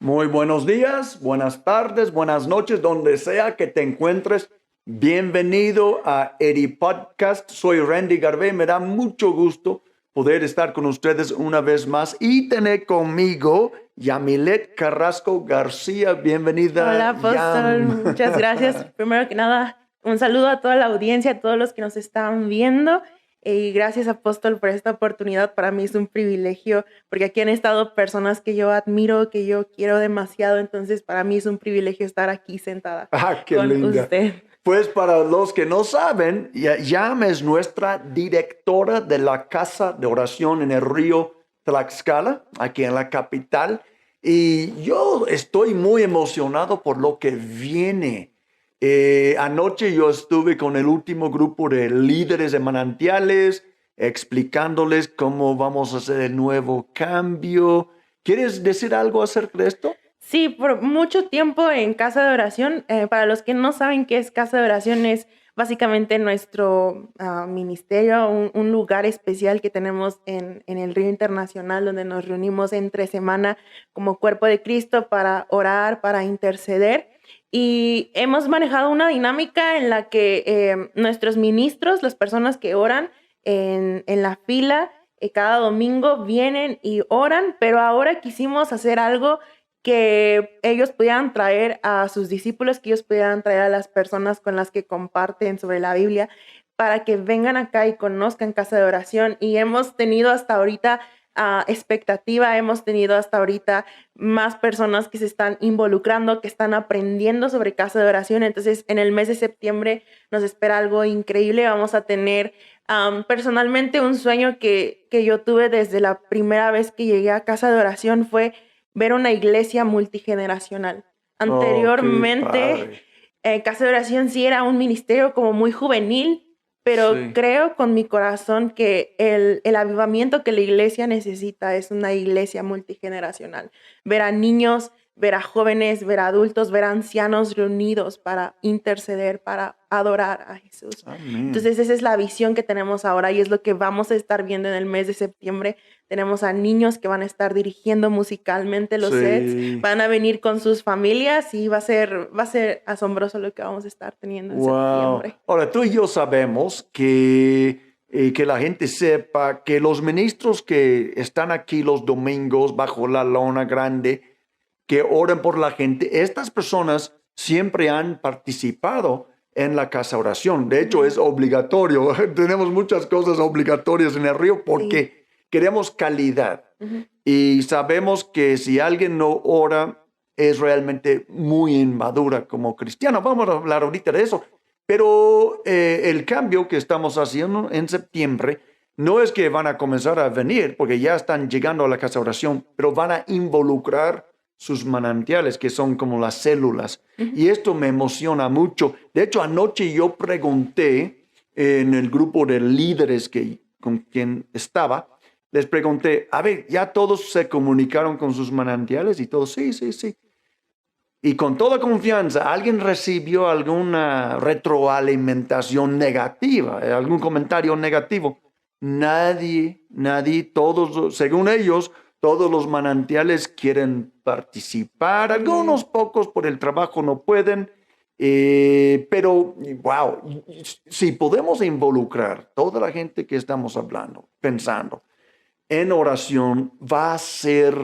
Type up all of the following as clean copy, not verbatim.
Muy buenos días, buenas tardes, buenas noches, donde sea que te encuentres. Bienvenido a Eri Podcast. Soy Randy Garvey. Me da mucho gusto poder estar con ustedes una vez más y tener conmigo Yamilet Carrasco García. Bienvenida, Hola, apóstol. Yam. Muchas gracias. Primero que nada, un saludo a toda la audiencia, a todos los que nos están viendo. Y gracias, apóstol, por esta oportunidad. Para mí es un privilegio, porque aquí han estado personas que yo admiro, que yo quiero demasiado. Entonces, para mí es un privilegio estar aquí sentada Qué con linda. usted. Pues para los que no saben, Yam es nuestra directora de la Casa de Oración en el Río Tlaxcala, aquí en la capital. Y yo estoy muy emocionado por lo que viene. Anoche yo estuve con el último grupo de líderes de manantiales, explicándoles cómo vamos a hacer el nuevo cambio. ¿Quieres decir algo acerca de esto? Sí, por mucho tiempo en Casa de Oración. Para los que no saben qué es Casa de Oración, es básicamente nuestro ministerio, un lugar especial que tenemos en el Río Internacional, donde nos reunimos entre semana como cuerpo de Cristo para orar, para interceder. Y hemos manejado una dinámica en la que nuestros ministros, las personas que oran en la fila, cada domingo vienen y oran, pero ahora quisimos hacer algo que ellos pudieran traer a sus discípulos, que ellos pudieran traer a las personas con las que comparten sobre la Biblia, para que vengan acá y conozcan Casa de Oración. Y hemos tenido hasta ahorita expectativa, hemos tenido hasta ahorita más personas que se están involucrando, que están aprendiendo sobre Casa de Oración. Entonces, en el mes de septiembre nos espera algo increíble. Vamos a tener personalmente un sueño que yo tuve desde la primera vez que llegué a Casa de Oración, fue ver una iglesia multigeneracional. Oh, qué Anteriormente, padre. Casa de Oración sí era un ministerio como muy juvenil, pero Sí. creo con mi corazón que el avivamiento que la iglesia necesita es una iglesia multigeneracional. Ver a niños, ver a jóvenes, ver a adultos, ver a ancianos reunidos para interceder, para adorar a Jesús. Amén. Entonces esa es la visión que tenemos ahora y es lo que vamos a estar viendo en el mes de septiembre. Tenemos a niños que van a estar dirigiendo musicalmente los sets, Sí. van a venir con sus familias y va a ser asombroso lo que vamos a estar teniendo en Wow. septiembre. Ahora, tú y yo sabemos que la gente sepa que los ministros que están aquí los domingos bajo la lona grande, que oran por la gente, estas personas siempre han participado en la casa oración. De hecho, es obligatorio. Tenemos muchas cosas obligatorias en el río Sí. porque queremos calidad. Ujú. Y sabemos que si alguien no ora, es realmente muy inmadura como cristiano. Vamos a hablar ahorita de eso. Pero el cambio que estamos haciendo en septiembre no es que van a comenzar a venir, porque ya están llegando a la casa de oración, pero van a involucrar sus manantiales, que son como las células. Ujú. Y esto me emociona mucho. De hecho, anoche yo pregunté en el grupo de líderes con quien estaba, les pregunté, a ver, ¿ya todos se comunicaron con sus manantiales? Y todos, sí, sí, sí. Y con toda confianza, ¿alguien recibió alguna retroalimentación negativa, algún comentario negativo? Nadie, nadie, todos, según ellos, todos los manantiales quieren participar, Mm. algunos pocos por el trabajo no pueden, pero, wow, si podemos involucrar toda la gente que estamos hablando, pensando en oración, va a ser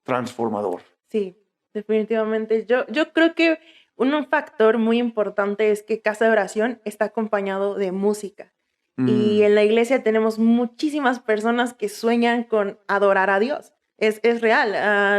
transformador. Sí, definitivamente. Yo creo que un factor muy importante es que Casa de Oración está acompañado de música. Y Mm, en la iglesia tenemos muchísimas personas que sueñan con adorar a Dios. Es real.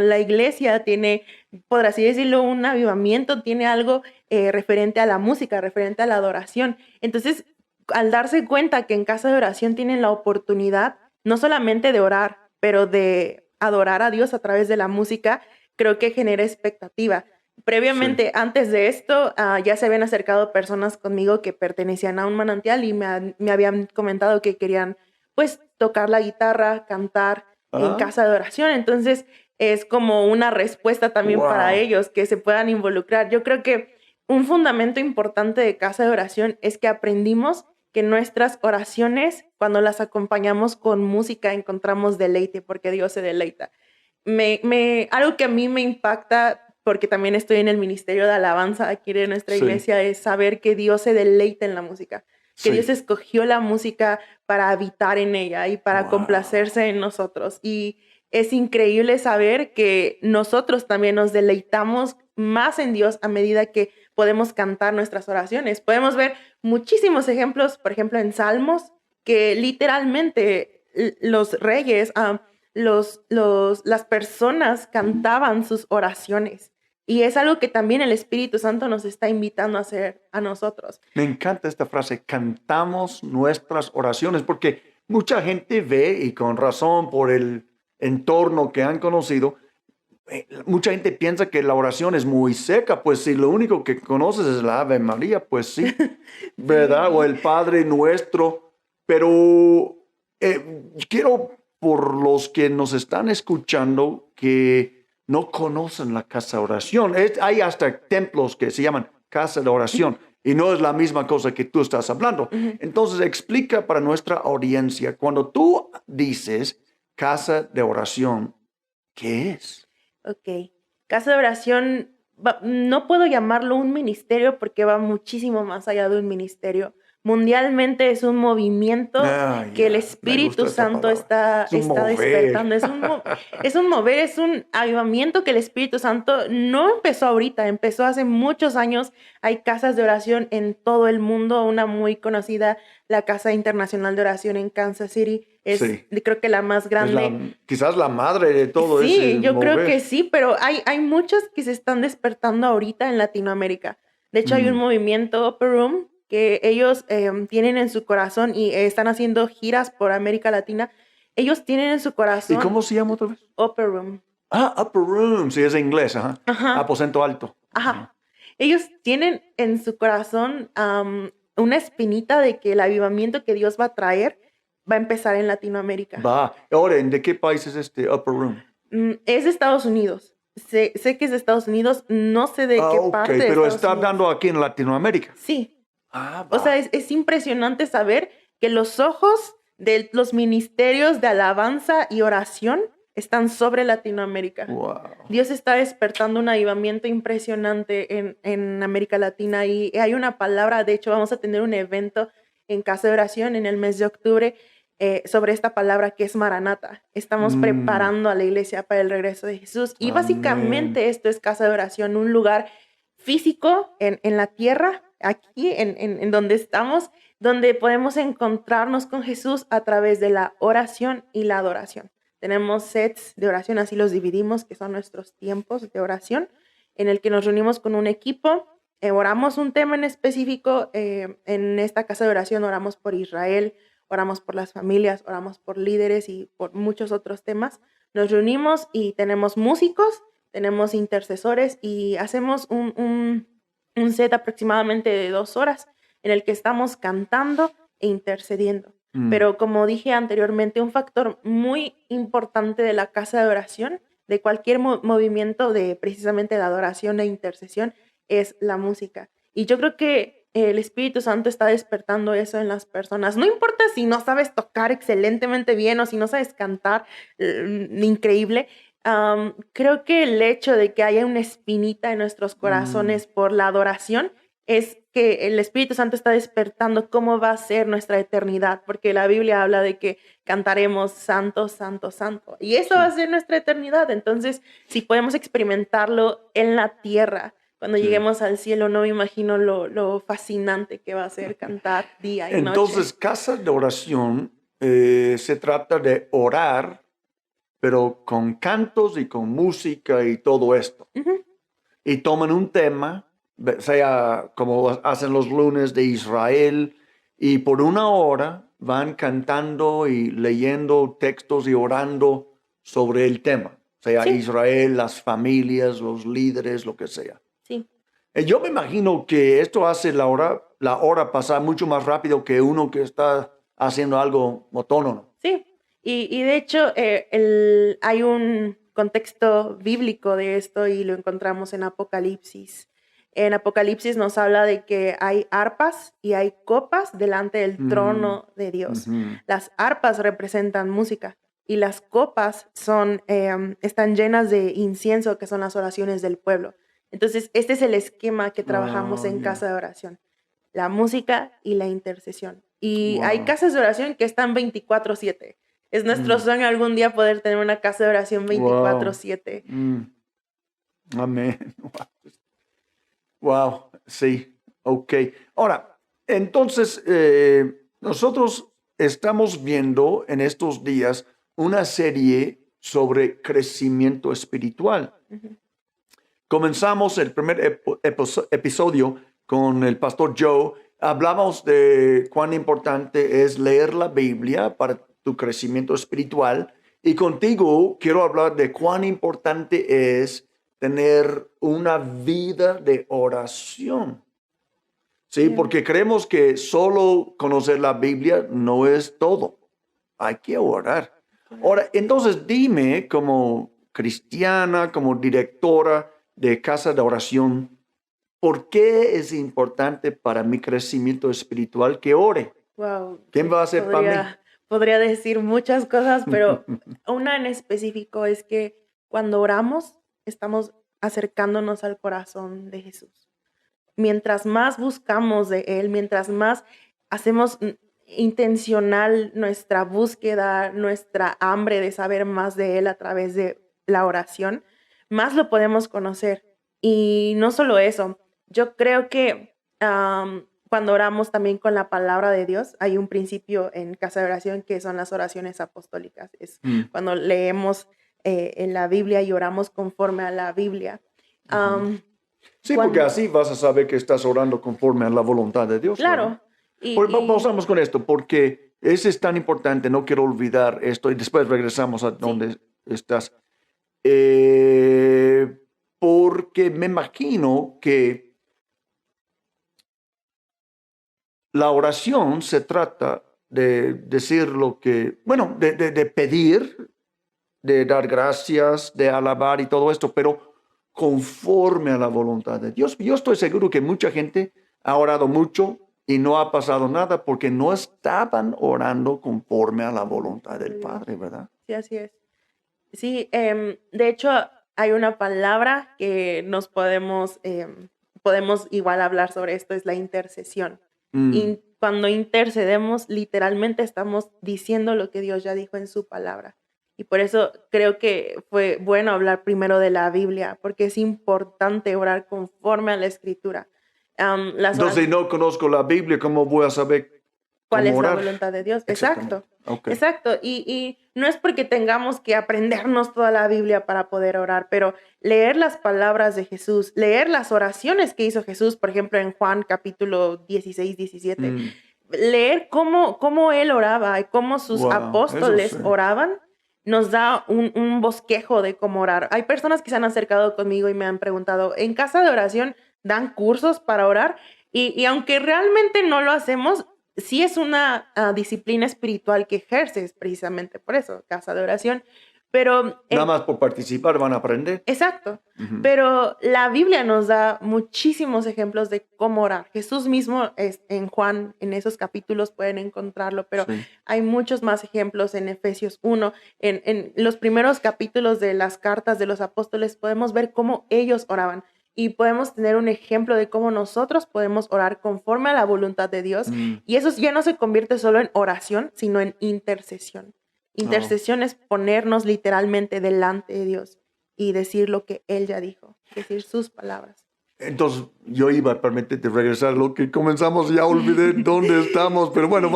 La iglesia tiene, por así decirlo, un avivamiento, tiene algo referente a la música, referente a la adoración. Entonces, al darse cuenta que en Casa de Oración tienen la oportunidad no solamente de orar, pero de adorar a Dios a través de la música, creo que genera expectativa. sí. Previamente, antes de esto, ya se habían acercado personas conmigo que pertenecían a un manantial y me habían comentado que querían, pues, tocar la guitarra, cantar en Ah, casa de oración. Entonces, es como una respuesta también para wow. ellos que se puedan involucrar. Yo creo que un fundamento importante de casa de oración es que aprendimos que nuestras oraciones, cuando las acompañamos con música, encontramos deleite, porque Dios se deleita. algo que a mí me impacta, porque también estoy en el ministerio de alabanza aquí de nuestra Sí, iglesia, es saber que Dios se deleita en la música, que Dios sí. escogió la música para habitar en ella y para Wow. complacerse en nosotros. Y es increíble saber que nosotros también nos deleitamos más en Dios a medida que podemos cantar nuestras oraciones. Podemos ver muchísimos ejemplos, por ejemplo, en Salmos, que literalmente los reyes, las personas cantaban sus oraciones. Y es algo que también el Espíritu Santo nos está invitando a hacer a nosotros. Me encanta esta frase, cantamos nuestras oraciones, porque mucha gente ve, y con razón por el entorno que han conocido, mucha gente piensa que la oración es muy seca, pues si lo único que conoces es la Ave María, pues sí, ¿verdad? O Sí, el Padre Nuestro, pero quiero por los que nos están escuchando que no conocen la casa de oración. Hay hasta templos que se llaman casa de oración y no es la misma cosa que tú estás hablando. ujú. Entonces explica para nuestra audiencia, cuando tú dices casa de oración, ¿qué es? Ok. Casa de oración, no puedo llamarlo un ministerio porque va muchísimo más allá de un ministerio. Mundialmente es un movimiento Ah, que el ya, me Espíritu gusta esa Santo palabra. Es un está mover. despertando. Es un mover, es un avivamiento que el Espíritu Santo no empezó ahorita, empezó hace muchos años. Hay casas de oración en todo el mundo, una muy conocida, la Casa Internacional de Oración en Kansas City, es Sí, creo que la más es grande. quizás la madre de todo Sí, ese yo creo que mover. sí, pero hay muchos que se están despertando ahorita en Latinoamérica. De hecho, hay un Mm. movimiento Upper Room que ellos tienen en su corazón y están haciendo giras por América Latina. Ellos tienen en su ¿Y corazón cómo se llama otra vez? Upper Room. Ah, upper room, sí, es inglés, ajá. Ajá, Aposento alto. Ajá. ajá. Ellos tienen en su corazón una espinita de que el avivamiento que Dios va a traer va a empezar en Latinoamérica. Va. Ahora, ¿de qué país es este upper room? Es de Estados Unidos. Sé que es de Estados Unidos, no sé de Ah, qué ok, parte de pero Estados está Unidos. dando aquí en Latinoamérica. Sí, Ah, o sea, va. es impresionante saber que los ojos de los ministerios de alabanza y oración están sobre Latinoamérica. Wow. Dios está despertando un avivamiento impresionante en América Latina y hay una palabra, de hecho vamos a tener un evento en Casa de Oración en el mes de octubre sobre esta palabra que es Maranata. Estamos Mm, preparando a la iglesia para el regreso de Jesús y amén. básicamente esto es Casa de Oración, un lugar físico en la tierra, aquí en donde estamos, donde podemos encontrarnos con Jesús a través de la oración y la adoración. Tenemos sets de oración, así los dividimos, que son nuestros tiempos de oración, en el que nos reunimos con un equipo, oramos un tema en específico, en esta casa de oración oramos por Israel, oramos por las familias, oramos por líderes y por muchos otros temas. Nos reunimos y tenemos músicos, tenemos intercesores y hacemos un set aproximadamente de 2 horas en el que estamos cantando e intercediendo. Mm. Pero como dije anteriormente, un factor muy importante de la casa de oración, de cualquier movimiento de precisamente de adoración e intercesión, es la música. Y yo creo que el Espíritu Santo está despertando eso en las personas. No importa si no sabes tocar excelentemente bien o si no sabes cantar increíble. Creo que el hecho de que haya una espinita en nuestros Mm. corazones por la adoración es que el Espíritu Santo está despertando cómo va a ser nuestra eternidad, porque la Biblia habla de que cantaremos santo, santo, santo, y eso va Sí, a ser nuestra eternidad. Entonces, si podemos experimentarlo en la tierra, cuando sí. lleguemos al cielo, no me imagino lo fascinante que va a ser cantar día y noche. Entonces, casa de oración se trata de orar, pero con cantos y con música y todo esto. Ujú. Y toman un tema, sea como hacen los lunes de Israel, y por una hora van cantando y leyendo textos y orando sobre el tema, sea Sí, Israel, las familias, los líderes, lo que sea. sí. Yo me imagino que esto hace la hora pasar mucho más rápido que uno que está haciendo algo autónomo. Sí, y de hecho hay un contexto bíblico de esto y lo encontramos en Apocalipsis. En Apocalipsis nos habla de que hay arpas y hay copas delante del Mm, trono de Dios. ujú. Las arpas representan música y las copas están llenas de incienso, que son las oraciones del pueblo. Entonces, este es el esquema que trabajamos en Yeah. casa de oración, la música y la intercesión. Y hay Wow. casas de oración que están 24/7. Es nuestro sueño algún día poder tener una casa de oración Wow. 24/7. Amén. Wow. Sí. Ok. Ahora, entonces, nosotros estamos viendo en estos días una serie sobre crecimiento espiritual. Ujú. Comenzamos el primer episodio con el pastor Joe. Hablamos de cuán importante es leer la Biblia para tu crecimiento espiritual. Y contigo quiero hablar de cuán importante es tener una vida de oración. Sí, Yeah. porque creemos que solo conocer la Biblia no es todo. Hay que orar. Ahora, entonces dime, como cristiana, como directora de casa de oración, ¿por qué es importante para mi crecimiento espiritual que ore? Wow, ¿Quién va a hacer para mí? podría decir muchas cosas, pero una en específico es que cuando oramos estamos acercándonos al corazón de Jesús. Mientras más buscamos de Él, mientras más hacemos intencional nuestra búsqueda, nuestra hambre de saber más de Él a través de la oración, más lo podemos conocer. Y no solo eso, yo creo que cuando oramos también con la palabra de Dios, hay un principio en casa de oración que son las oraciones apostólicas. Es cuando leemos en la Biblia y oramos conforme a la Biblia. Sí, porque Cuando, así vas a saber que estás orando conforme a la voluntad de Dios, ¿verdad? claro, Pausamos con esto, porque eso es tan importante, no quiero olvidar esto y después regresamos a sí, donde estás. Porque me imagino que la oración se trata de decir lo que, bueno, de pedir, de dar gracias, de alabar y todo esto, pero conforme a la voluntad de Dios. Yo estoy seguro que mucha gente ha orado mucho y no ha pasado nada porque no estaban orando conforme a la voluntad del Dios. Padre, ¿verdad? Sí, así es. Sí, de hecho hay una palabra que podemos igual hablar sobre esto, es la intercesión. Mm. Cuando intercedemos, literalmente estamos diciendo lo que Dios ya dijo en su palabra. Y por eso creo que fue bueno hablar primero de la Biblia, porque es importante orar conforme a la Escritura. Entonces, si no conozco la Biblia, ¿cómo voy a saber ¿Cuál cómo es la orar? voluntad de Dios? Exactamente. Exacto, Ok. exacto. Y no es porque tengamos que aprendernos toda la Biblia para poder orar, pero leer las palabras de Jesús, leer las oraciones que hizo Jesús, por ejemplo, en Juan capítulo 16, 17, Mm. leer cómo él oraba y cómo sus Wow, eso sí. apóstoles oraban, nos da un bosquejo de cómo orar. Hay personas que se han acercado conmigo y me han preguntado, ¿en casa de oración dan cursos para orar? Y aunque realmente no lo hacemos, sí es una disciplina espiritual que ejerces precisamente por eso, casa de oración. Pero, Nada más por participar van a aprender. exacto, Ujú. pero la Biblia nos da muchísimos ejemplos de cómo orar. Jesús mismo en Juan, en esos capítulos pueden encontrarlo, pero Sí. hay muchos más ejemplos en Efesios 1. En los primeros capítulos de las cartas de los apóstoles podemos ver cómo ellos oraban. Y podemos tener un ejemplo de cómo nosotros podemos orar conforme a la voluntad de Dios. Mm. Y eso ya no se convierte solo en oración, sino en intercesión. Oh. Intercesión es ponernos literalmente delante de Dios y decir lo que Él ya dijo, decir sus palabras. Entonces, yo iba a permitirte regresar lo que comenzamos, ya olvidé dónde estamos, pero bueno,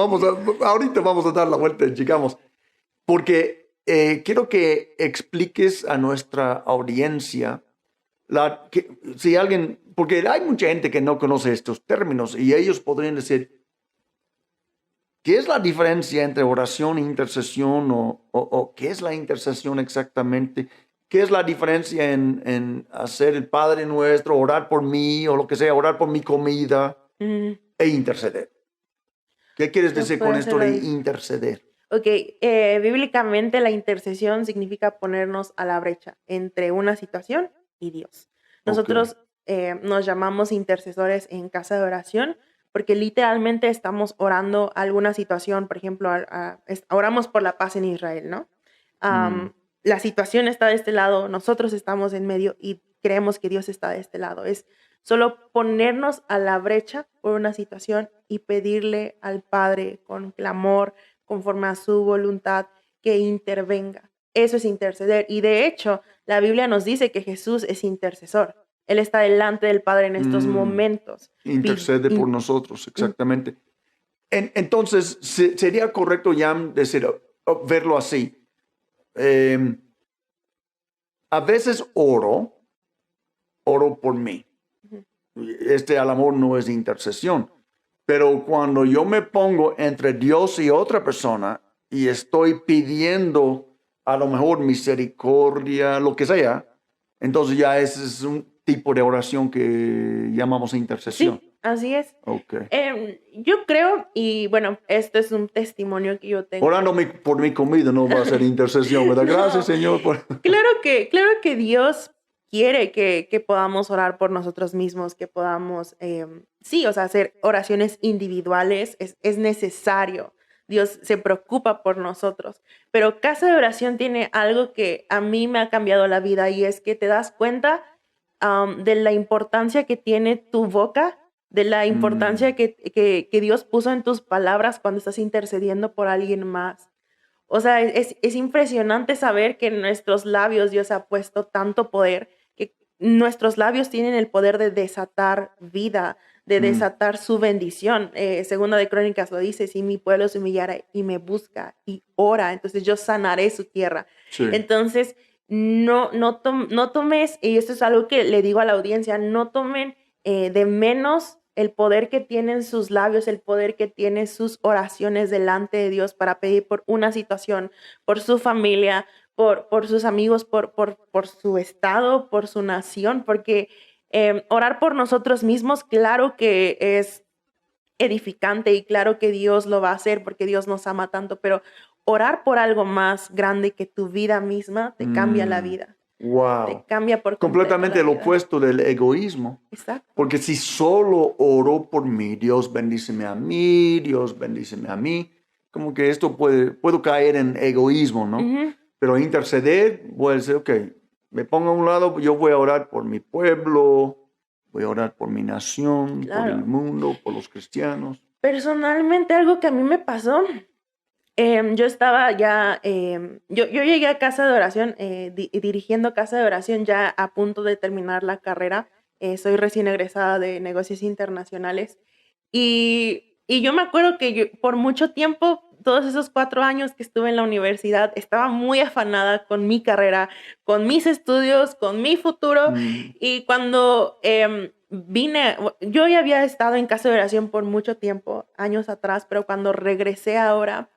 ahorita vamos a dar la vuelta y llegamos. Porque quiero que expliques a nuestra audiencia, si alguien, porque hay mucha gente que no conoce estos términos y ellos podrían decir, ¿qué es la diferencia entre oración e intercesión o qué es la intercesión exactamente? ¿Qué es la diferencia en hacer el Padre Nuestro, orar por mí o lo que sea, orar por mi comida e interceder? ¿Qué quieres No decir puede con hacer esto la de dif- interceder? Ok, bíblicamente la intercesión significa ponernos a la brecha entre una situación y Dios. Nosotros nos llamamos intercesores en casa de oración porque literalmente estamos orando alguna situación, por ejemplo, oramos por la paz en Israel, ¿no? La situación está de este lado, nosotros estamos en medio y creemos que Dios está de este lado. Es solo ponernos a la brecha por una situación y pedirle al Padre con clamor, conforme a su voluntad, que intervenga. Eso es interceder. Y de hecho, la Biblia nos dice que Jesús es intercesor. Él está delante del Padre en estos momentos. Intercede por nosotros, exactamente. Entonces, sería correcto ya decir, verlo así. A veces oro por mí. Al amor no es intercesión. Pero cuando yo me pongo entre Dios y otra persona y estoy pidiendo a lo mejor misericordia, lo que sea, entonces ya ese es un tipo de oración que llamamos intercesión. Sí, así es. Okay. Yo creo, y bueno, este es un testimonio que yo tengo. Orando por mi comida no va a ser intercesión, ¿verdad? Gracias, Señor. Claro que Dios quiere que podamos orar por nosotros mismos, que podamos, hacer oraciones individuales, es necesario. Dios se preocupa por nosotros. Pero Casa de Oración tiene algo que a mí me ha cambiado la vida y es que te das cuenta de la importancia que tiene tu boca, de la importancia que Dios puso en tus palabras cuando estás intercediendo por alguien más. O sea, es impresionante saber que en nuestros labios Dios ha puesto tanto poder, que nuestros labios tienen el poder de desatar vida, de desatar su bendición. Segunda de Crónicas lo dice, si mi pueblo se humillara y me busca y ora, entonces yo sanaré su tierra. Sí. Entonces, no tomes, y esto es algo que le digo a la audiencia, no tomen de menos el poder que tienen sus labios, el poder que tienen sus oraciones delante de Dios para pedir por una situación, por su familia, por sus amigos, por su estado, por su nación, porque orar por nosotros mismos, claro que es edificante y claro que Dios lo va a hacer porque Dios nos ama tanto, pero orar por algo más grande que tu vida misma te cambia la vida. Wow. Te cambia por completamente el opuesto del egoísmo. Exacto. Porque si solo oro por mí, Dios bendíceme a mí, Dios bendíceme a mí, como que esto puedo caer en egoísmo, ¿no? Pero interceder, voy a decir, ok, me pongo a un lado, yo voy a orar por mi pueblo, voy a orar por mi nación, por el mundo, por los cristianos. Personalmente, algo que a mí me pasó, yo estaba ya, yo llegué a Casa de Oración, dirigiendo Casa de Oración ya a punto de terminar la carrera. Soy recién egresada de negocios internacionales y yo me acuerdo que por mucho tiempo, todos esos 4 años que estuve en la universidad, estaba muy afanada con mi carrera, con mis estudios, con mi futuro. Y cuando yo ya había estado en Casa de Oración por mucho tiempo, años atrás, pero cuando regresé ahora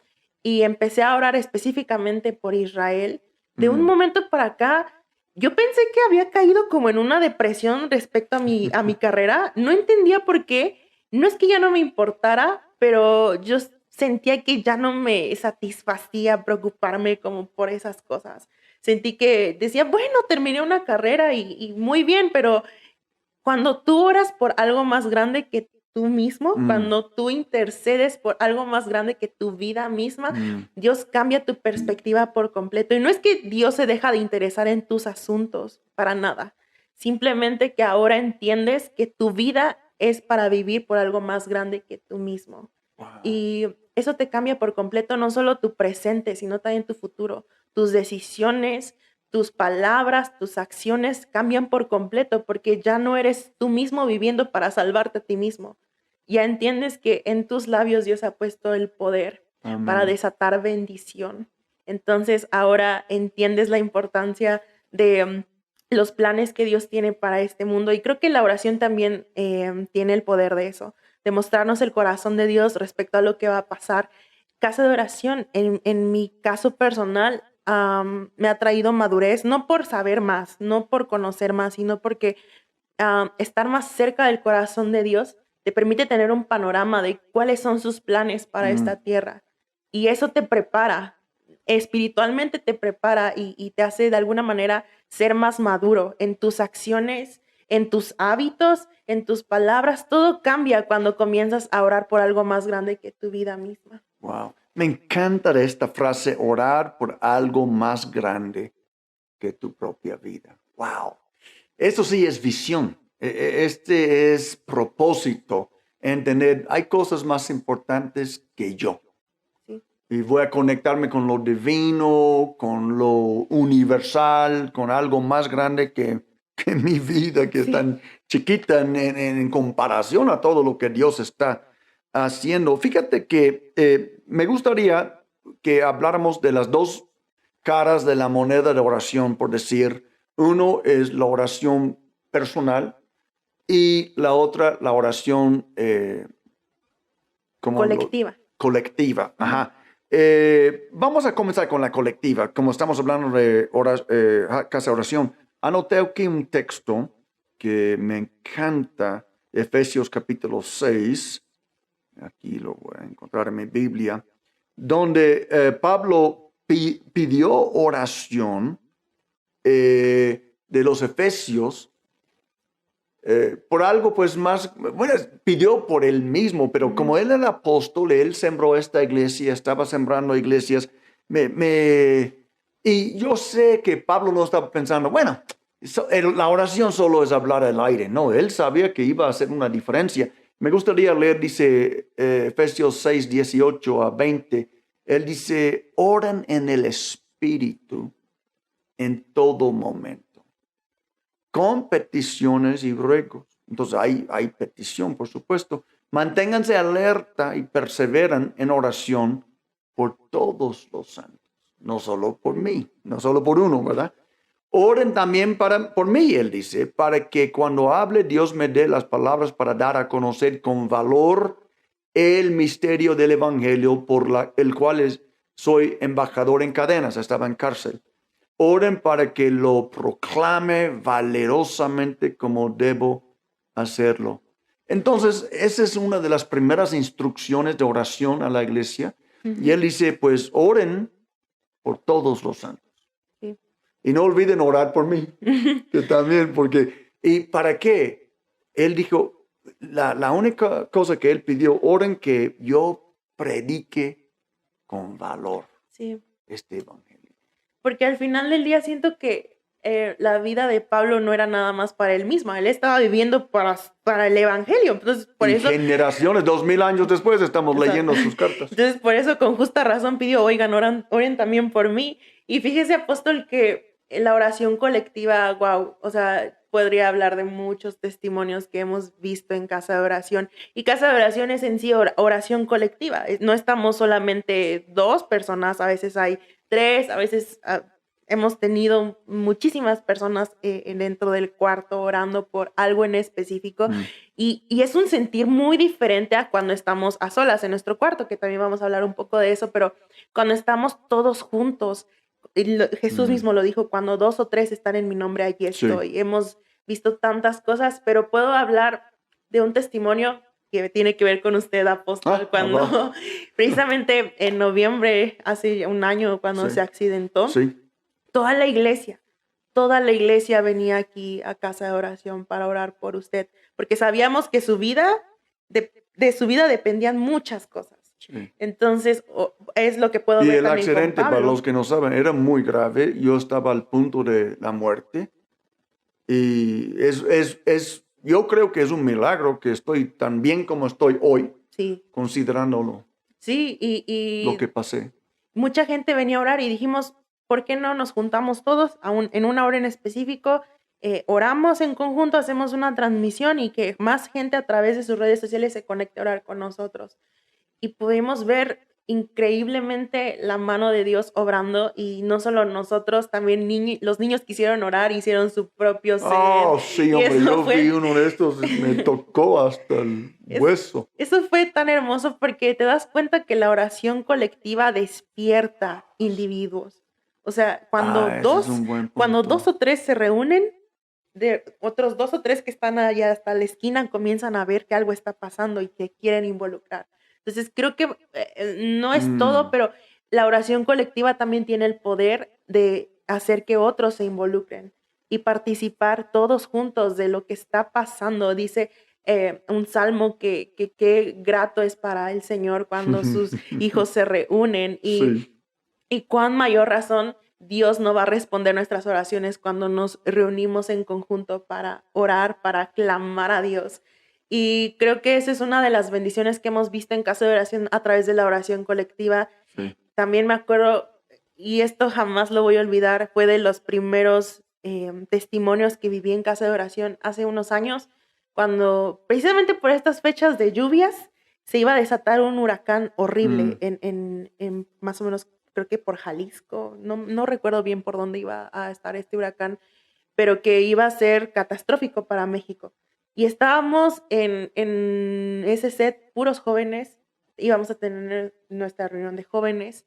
y empecé a orar específicamente por Israel, de un momento para acá, yo pensé que había caído como en una depresión respecto a mi carrera. No entendía por qué. No es que ya no me importara, pero yo sentía que ya no me satisfacía preocuparme como por esas cosas. Sentí que decía, bueno, terminé una carrera y muy bien, pero cuando tú oras por algo más grande que tú mismo, cuando tú intercedes por algo más grande que tu vida misma, Dios cambia tu perspectiva por completo. Y no es que Dios se deja de interesar en tus asuntos, para nada. Simplemente que ahora entiendes que tu vida es para vivir por algo más grande que tú mismo. Wow. Y eso te cambia por completo, no solo tu presente, sino también tu futuro. Tus decisiones, tus palabras, tus acciones cambian por completo porque ya no eres tú mismo viviendo para salvarte a ti mismo. Ya entiendes que en tus labios Dios ha puesto el poder para desatar bendición. Entonces ahora entiendes la importancia de los planes que Dios tiene para este mundo. Y creo que la oración también tiene el poder de eso, de mostrarnos el corazón de Dios respecto a lo que va a pasar. Casa de Oración, en mi caso personal, me ha traído madurez, no por saber más, no por conocer más, sino porque estar más cerca del corazón de Dios te permite tener un panorama de cuáles son sus planes para esta tierra. Y eso te prepara, espiritualmente te prepara y te hace de alguna manera ser más maduro en tus acciones, en tus hábitos, en tus palabras. Todo cambia cuando comienzas a orar por algo más grande que tu vida misma. Wow. Me encanta de esta frase, orar por algo más grande que tu propia vida. Wow. Eso sí es visión. Este es propósito. Entender, hay cosas más importantes que yo. Sí. Y voy a conectarme con lo divino, con lo universal, con algo más grande que mi vida, que es Sí. tan chiquita en comparación a todo lo que Dios está haciendo. Fíjate que me gustaría que habláramos de las dos caras de la moneda de oración, por decir, uno es la oración personal y la otra, la oración Colectiva. colectiva. Ujú. Ajá. Vamos a comenzar con la colectiva. Como estamos hablando de casa de oración, anoté aquí un texto que me encanta, Efesios capítulo 6. Aquí lo voy a encontrar en mi Biblia, donde Pablo pidió oración de los efesios por algo pues más, bueno, pidió por él mismo, pero como él era el apóstol, él sembró esta iglesia, estaba sembrando iglesias, y yo sé que Pablo no estaba pensando, bueno, la oración solo es hablar al aire, no, él sabía que iba a hacer una diferencia. Me gustaría leer, dice Efesios 6, 18 a 20, él dice, oran en el Espíritu en todo momento, con peticiones y ruegos. Entonces hay petición, por supuesto. Manténganse alerta y perseveran en oración por todos los santos. No solo por mí, no solo por uno, ¿verdad? Oren también por mí, él dice, para que cuando hable Dios me dé las palabras para dar a conocer con valor el misterio del Evangelio por el cual soy embajador en cadenas, estaba en cárcel. Oren para que lo proclame valerosamente como debo hacerlo. Entonces, esa es una de las primeras instrucciones de oración a la iglesia. Y él dice, pues oren por todos los santos. Sí. Y no olviden orar por mí, que también, porque, ¿y para qué? Él dijo, la única cosa que él pidió, oren que yo predique con valor Sí. este evangelio. Porque al final del día siento que la vida de Pablo no era nada más para él mismo, él estaba viviendo para el Evangelio. Entonces, por Y eso, generaciones, 2000 años después, estamos o sea, leyendo sus cartas. entonces por eso con justa razón pidió, oigan, oren también por mí. Y fíjese, apóstol, que la oración colectiva, wow, o sea, podría hablar de muchos testimonios que hemos visto en casa de oración. Y casa de oración es en sí oración colectiva. No estamos solamente dos personas, a veces hay tres, a veces hemos tenido muchísimas personas dentro del cuarto orando por algo en específico. Y es un sentir muy diferente a cuando estamos a solas en nuestro cuarto, que también vamos a hablar un poco de eso, pero cuando estamos todos juntos, Jesús mismo lo dijo, cuando 2 o 3 están en mi nombre, allí estoy. Sí. Hemos visto tantas cosas, pero puedo hablar de un testimonio que tiene que ver con usted, apóstol, cuando precisamente en noviembre, hace un año, cuando se accidentó, toda la iglesia venía aquí a casa de oración para orar por usted, porque sabíamos que su vida, de su vida dependían muchas cosas. Sí. Entonces, es lo que puedo ver también con Pablo. Y el accidente, para los que no saben, era muy grave. Yo estaba al punto de la muerte. Y yo creo que es un milagro que estoy tan bien como estoy hoy, sí, considerándolo. Sí, lo que pasé. Mucha gente venía a orar y dijimos, ¿por qué no nos juntamos todos en una hora en específico? Oramos en conjunto, hacemos una transmisión y que más gente a través de sus redes sociales se conecte a orar con nosotros. Y pudimos ver increíblemente la mano de Dios obrando, y no solo nosotros, también los niños quisieron orar, hicieron su propio set. Oh, sí, hombre, yo vi uno de estos, me tocó hasta el hueso. Eso fue tan hermoso porque te das cuenta que la oración colectiva despierta individuos. O sea, cuando dos o tres se reúnen, de otros 2 o 3 que están allá hasta la esquina comienzan a ver que algo está pasando y que quieren involucrar. Entonces, creo que no es todo, pero la oración colectiva también tiene el poder de hacer que otros se involucren y participar todos juntos de lo que está pasando. Dice un salmo que qué grato es para el Señor cuando sus hijos se reúnen Sí. y cuán mayor razón Dios no va a responder nuestras oraciones cuando nos reunimos en conjunto para orar, para clamar a Dios. Y creo que esa es una de las bendiciones que hemos visto en Casa de Oración a través de la oración colectiva. Sí. También me acuerdo, y esto jamás lo voy a olvidar, fue de los primeros testimonios que viví en Casa de Oración hace unos años, cuando precisamente por estas fechas de lluvias se iba a desatar un huracán horrible en más o menos, creo que por Jalisco, no recuerdo bien por dónde iba a estar este huracán, pero que iba a ser catastrófico para México. Y estábamos en ese set, puros jóvenes, íbamos a tener nuestra reunión de jóvenes,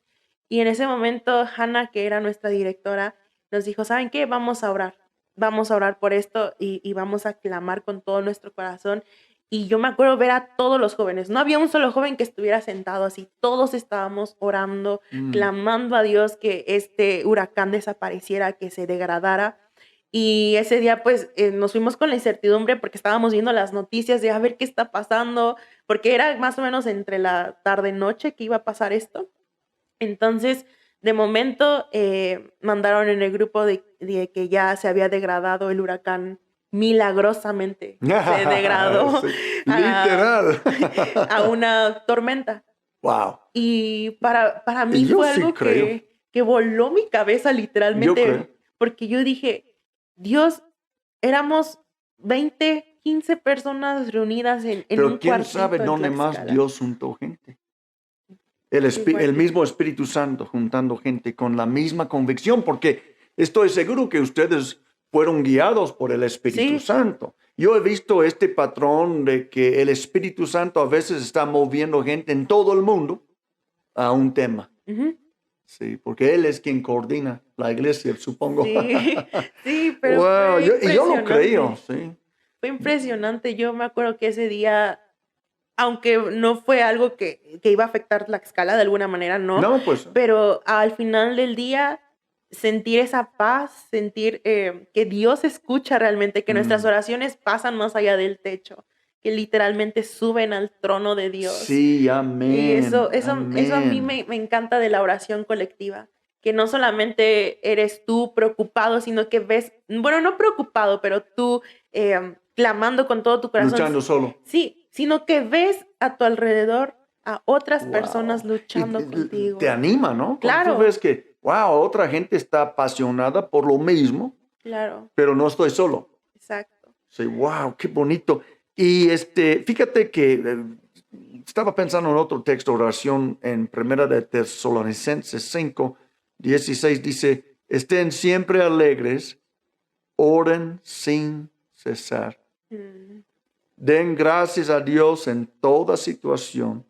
y en ese momento Hannah, que era nuestra directora, nos dijo, ¿saben qué? Vamos a orar por esto y vamos a clamar con todo nuestro corazón. Y yo me acuerdo ver a todos los jóvenes, no había un solo joven que estuviera sentado así, todos estábamos orando, clamando a Dios que este huracán desapareciera, que se degradara. Y ese día pues nos fuimos con la incertidumbre porque estábamos viendo las noticias de a ver qué está pasando, porque era más o menos entre la tarde-noche que iba a pasar esto. Entonces, de momento, mandaron en el grupo de que ya se había degradado el huracán milagrosamente. Se degradó Sí, literal. a una tormenta. Wow. Y para mí Yo fue sí algo creo. que voló mi cabeza Yo literalmente, creo. porque yo dije, Dios, éramos 20, 15 personas reunidas en Pero un quién cuartito sabe en dónde más Tlaxcala. Dios juntó gente. El Igual. mismo Espíritu Santo juntando gente con la misma convicción, porque estoy seguro que ustedes fueron guiados por el Espíritu Sí. Santo. Yo he visto este patrón de que el Espíritu Santo a veces está moviendo gente en todo el mundo a un tema. Ujú. Sí, porque Él es quien coordina la iglesia, supongo. Sí, sí, pero Wow, fue y yo lo impresionante. creo, sí. Fue impresionante. Yo me acuerdo que ese día, aunque no fue algo que iba a afectar Tlaxcala de alguna manera, no, No, pues, pero al final del día, sentir esa paz, sentir que Dios escucha realmente, que nuestras oraciones pasan más allá del techo, que literalmente suben al trono de Dios. sí, amén. Y eso a mí amén. me encanta de la oración colectiva, que no solamente eres tú preocupado, sino que ves, bueno, no preocupado, pero tú clamando con todo tu corazón. Luchando solo. Sí, sino que ves a tu alrededor a otras Wow. personas Y luchando contigo. te anima, ¿no? Cuando Claro. tú ves que, wow, otra gente está apasionada por lo mismo, Claro, pero no estoy solo. exacto. Sí, wow, qué bonito. Y fíjate que estaba pensando en otro texto, oración en Primera de Tesalonicenses 5, 16, dice, estén siempre alegres, oren sin cesar. Mm. Den gracias a Dios en toda situación,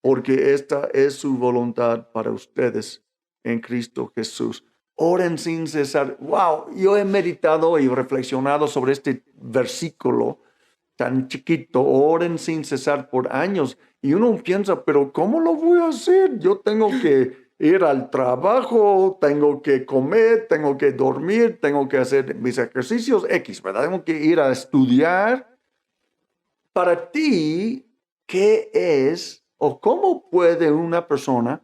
porque esta es su voluntad para ustedes en Cristo Jesús. Oren sin cesar. Wow, yo he meditado y reflexionado sobre este versículo tan chiquito, oren sin cesar por años. Y uno piensa, pero ¿cómo lo voy a hacer? Yo tengo que ir al trabajo, tengo que comer, tengo que dormir, tengo que hacer mis ejercicios X, ¿verdad? Tengo que ir a estudiar. Para ti, ¿qué es o cómo puede una persona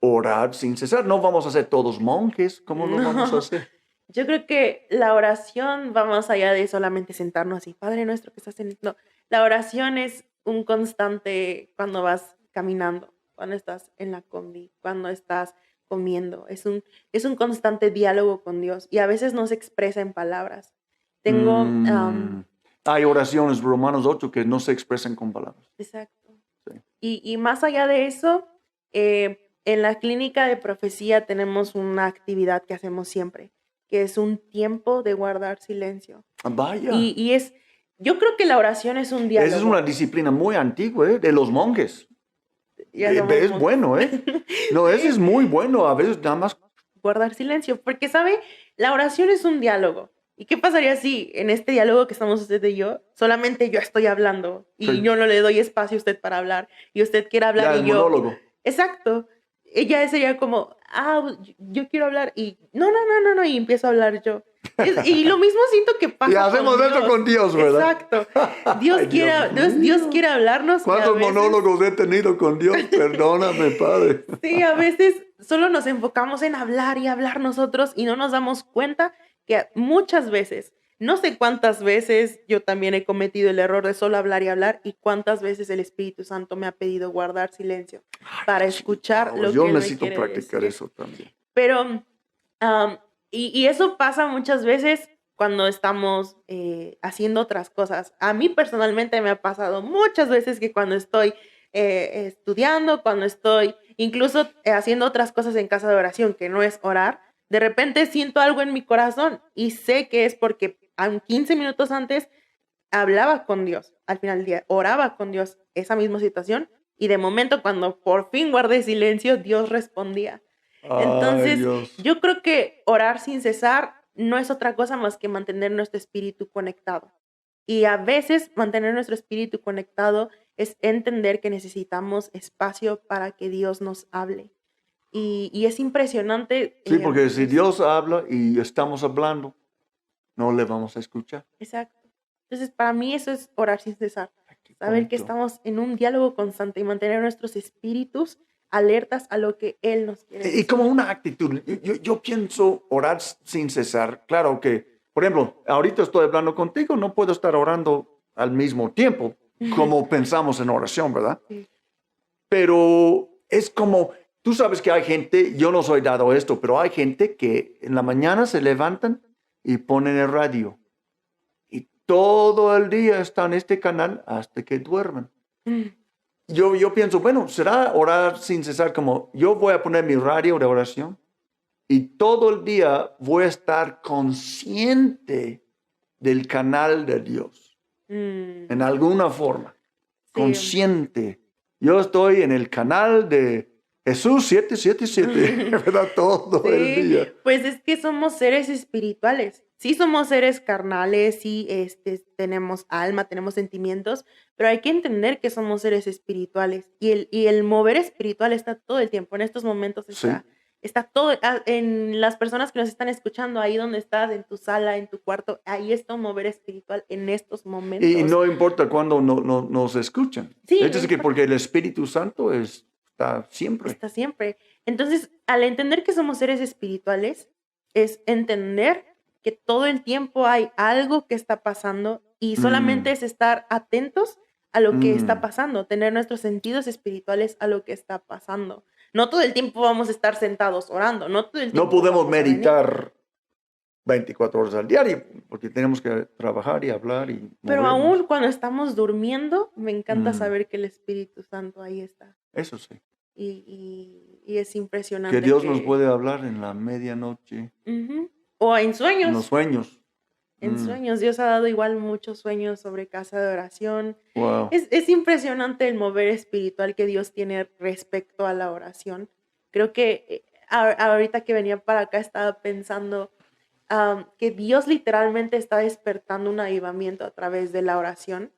orar sin cesar? No vamos a ser todos monjes, ¿cómo lo vamos a hacer? Yo creo que la oración va más allá de solamente sentarnos así, Padre nuestro que estás en... No, la oración es un constante cuando vas caminando, cuando estás en la combi, cuando estás comiendo. Es un constante diálogo con Dios y a veces no se expresa en palabras. Tengo... Hay oraciones, Romanos 8, que no se expresan con palabras. Exacto. Sí. Y más allá de eso, en la clínica de profecía tenemos una actividad que hacemos siempre, que es un tiempo de guardar silencio. Vaya. Y es, yo creo que la oración es un diálogo. Esa es una disciplina muy antigua, de los monjes. Ya somos Es monjes. bueno, ¿eh? No, ese es muy bueno. A veces nada más. Guardar silencio, porque, ¿sabe? La oración es un diálogo. ¿Y qué pasaría si en este diálogo que estamos usted y yo, solamente yo estoy hablando y Sí. yo no le doy espacio a usted para hablar y usted quiere hablar Ya, y el yo... monólogo. Exacto. Ella sería como, yo quiero hablar y no, y empiezo a hablar yo. Y lo mismo siento que pasa Y hacemos con eso Dios. con Dios, ¿verdad? Exacto. Dios Ay, quiere, Dios Dios mío. quiere hablarnos. Y a ¿Cuántos veces, monólogos he tenido con Dios? Perdóname, Padre. sí, a veces solo nos enfocamos en hablar y hablar nosotros y no nos damos cuenta que muchas veces, no sé cuántas veces yo también he cometido el error de solo hablar y hablar y cuántas veces el Espíritu Santo me ha pedido guardar silencio para escuchar Wow, lo yo que Él me necesito quiere practicar decir. eso también. Pero, y eso pasa muchas veces cuando estamos haciendo otras cosas. A mí personalmente me ha pasado muchas veces que cuando estoy estudiando, cuando estoy incluso haciendo otras cosas en casa de oración, que no es orar, de repente siento algo en mi corazón y sé que es porque 15 minutos antes hablaba con Dios, al final del día, oraba con Dios esa misma situación y de momento cuando por fin guardé silencio, Dios respondía. Ay, Entonces, Dios. yo creo que orar sin cesar no es otra cosa más que mantener nuestro espíritu conectado. Y a veces mantener nuestro espíritu conectado es entender que necesitamos espacio para que Dios nos hable. Y es impresionante. Sí, porque si Dios habla y estamos hablando, no le vamos a escuchar. Exacto. Entonces, para mí eso es orar sin cesar. Ay, qué Saber que bonito. estamos en un diálogo constante y mantener nuestros espíritus alertas a lo que Él nos quiere Y decir. como una actitud, yo pienso orar sin cesar. Claro que, por ejemplo, ahorita estoy hablando contigo, no puedo estar orando al mismo tiempo, como pensamos en oración, ¿verdad? Sí. Pero es como, tú sabes que hay gente, yo no soy dado a esto, pero hay gente que en la mañana se levantan y ponen el radio. Y todo el día están en este canal hasta que duermen. Yo pienso, bueno, ¿será orar sin cesar como yo voy a poner mi radio de oración y todo el día voy a estar consciente del canal de Dios en alguna forma? Sí. Consciente. Yo estoy en el canal de Jesús 777, ¿verdad? Todo el Sí, día. pues es que somos seres espirituales. Sí somos seres carnales, sí tenemos alma, tenemos sentimientos, pero hay que entender que somos seres espirituales y el mover espiritual está todo el tiempo. En estos momentos Sí. está todo, en las personas que nos están escuchando, ahí donde estás, en tu sala, en tu cuarto, ahí está un mover espiritual en estos momentos. Y no importa cuándo nos escuchan. Sí, Es decir, que porque el Espíritu Santo está siempre. está siempre. Entonces, al entender que somos seres espirituales, es entender que todo el tiempo hay algo que está pasando y solamente es estar atentos a lo que está pasando, tener nuestros sentidos espirituales a lo que está pasando. No todo el tiempo vamos a estar sentados orando, no todo el tiempo No podemos vamos a venir. meditar 24 horas al diario porque tenemos que trabajar y hablar y Pero movernos. aún cuando estamos durmiendo, me encanta saber que el Espíritu Santo ahí está. Eso sí. Y es impresionante. Que Dios nos puede hablar en la medianoche, Ujú. O en sueños. en los sueños. En sueños. Dios ha dado igual muchos sueños sobre casa de oración. Wow. Es impresionante el mover espiritual que Dios tiene respecto a la oración. Creo que ahorita que venía para acá estaba pensando que Dios literalmente está despertando un avivamiento a través de la oración.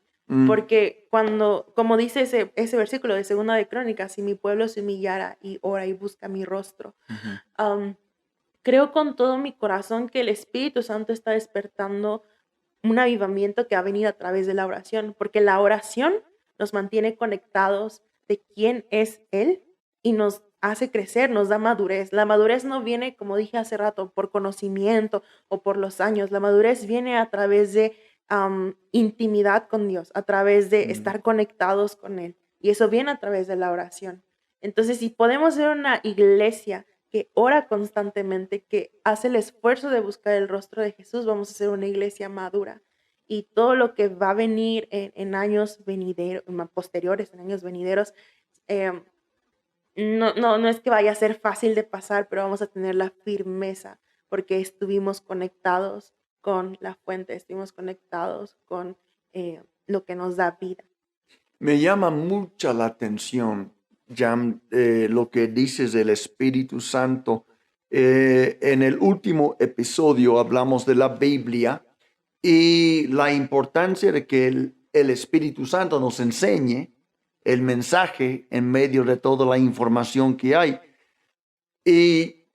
Porque cuando, como dice ese versículo de Segunda de Crónicas, si mi pueblo se humillara y ora y busca mi rostro, creo con todo mi corazón que el Espíritu Santo está despertando un avivamiento que va a venir a través de la oración, porque la oración nos mantiene conectados de quién es Él y nos hace crecer, nos da madurez. La madurez no viene, como dije hace rato, por conocimiento o por los años. La madurez viene a través de intimidad con Dios, a través de estar conectados con Él. Y eso viene a través de la oración. Entonces, si podemos ser una iglesia que ora constantemente, que hace el esfuerzo de buscar el rostro de Jesús, vamos a ser una iglesia madura. Y todo lo que va a venir en años posteriores, en años venideros, no es que vaya a ser fácil de pasar, pero vamos a tener la firmeza porque estuvimos conectados con la fuente, estuvimos conectados con lo que nos da vida. Me llama mucha la atención, Jan, lo que dices del Espíritu Santo. En el último episodio hablamos de la Biblia y la importancia de que el Espíritu Santo nos enseñe el mensaje en medio de toda la información que hay. Y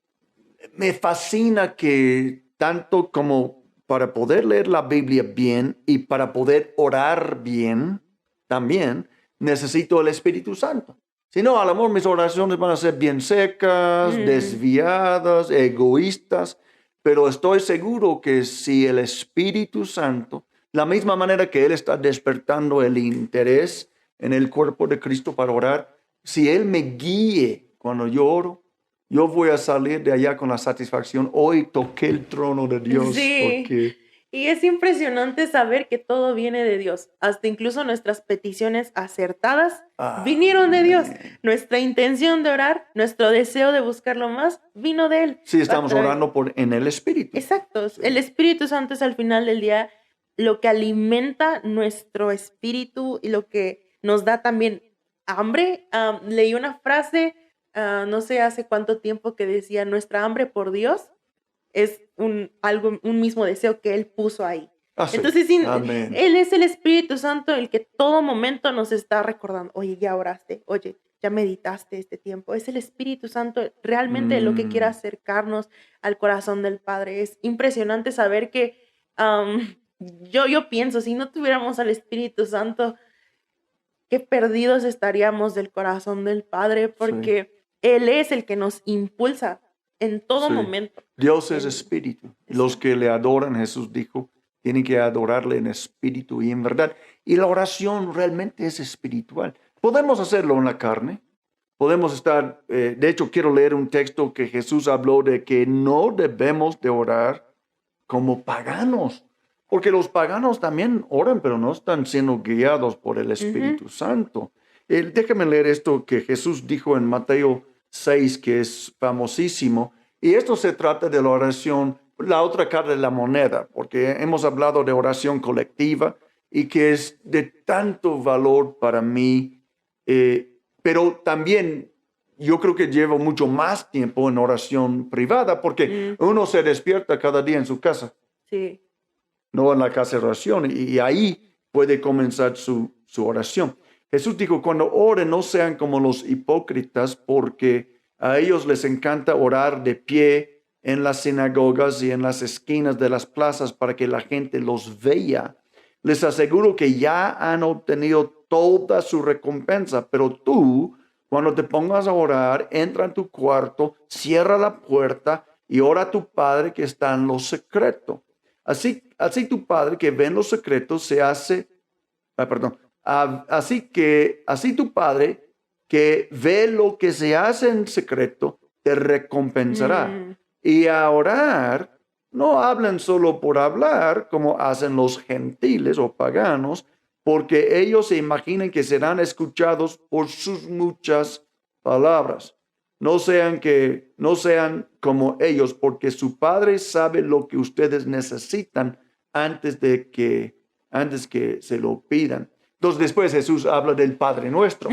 me fascina que tanto como para poder leer la Biblia bien y para poder orar bien, también necesito el Espíritu Santo. Si no, a lo mejor mis oraciones van a ser bien secas, desviadas, egoístas, pero estoy seguro que si el Espíritu Santo, la misma manera que Él está despertando el interés en el cuerpo de Cristo para orar, si Él me guíe cuando yo oro, yo voy a salir de allá con la satisfacción. Hoy toqué el trono de Dios. Sí. Porque Y es impresionante saber que todo viene de Dios. Hasta incluso nuestras peticiones acertadas vinieron de Dios. Nuestra intención de orar, nuestro deseo de buscarlo más, vino de Él. Sí, estamos orando en el Espíritu. Exacto. Sí. El Espíritu Santo es al final del día lo que alimenta nuestro espíritu y lo que nos da también hambre. Leí una frase, no sé hace cuánto tiempo, que decía: nuestra hambre por Dios es un mismo deseo que Él puso ahí. Sí. Entonces, Amén. Él es el Espíritu Santo el que todo momento nos está recordando: oye, ya oraste, oye, ya meditaste este tiempo. Es el Espíritu Santo realmente lo que quiere acercarnos al corazón del Padre. Es impresionante saber que yo pienso, si no tuviéramos al Espíritu Santo, qué perdidos estaríamos del corazón del Padre, porque Él es el que nos impulsa en todo momento. Dios es espíritu. Los que le adoran, Jesús dijo, tienen que adorarle en espíritu y en verdad. Y la oración realmente es espiritual. Podemos hacerlo en la carne. Podemos estar, de hecho, quiero leer un texto que Jesús habló de que no debemos de orar como paganos. Porque los paganos también oran, pero no están siendo guiados por el Espíritu Santo. Déjame leer esto que Jesús dijo en Mateo 6, que es famosísimo. Y esto se trata de la oración, la otra cara de la moneda, porque hemos hablado de oración colectiva y que es de tanto valor para mí. Pero también yo creo que llevo mucho más tiempo en oración privada, porque uno se despierta cada día en su casa. Sí. No en la casa de oración, y ahí puede comenzar su oración. Jesús dijo: cuando oren, no sean como los hipócritas, porque a ellos les encanta orar de pie en las sinagogas y en las esquinas de las plazas para que la gente los vea. Les aseguro que ya han obtenido toda su recompensa, pero tú, cuando te pongas a orar, entra en tu cuarto, cierra la puerta y ora a tu Padre que está en lo secreto. Así tu Padre que ve en los secretos se hace, así tu Padre que ve lo que se hace en secreto te recompensará. Y a orar, no hablen solo por hablar como hacen los gentiles o paganos, porque ellos se imaginan que serán escuchados por sus muchas palabras. No sean como ellos, porque su Padre sabe lo que ustedes necesitan antes que se lo pidan. Entonces después Jesús habla del Padre Nuestro.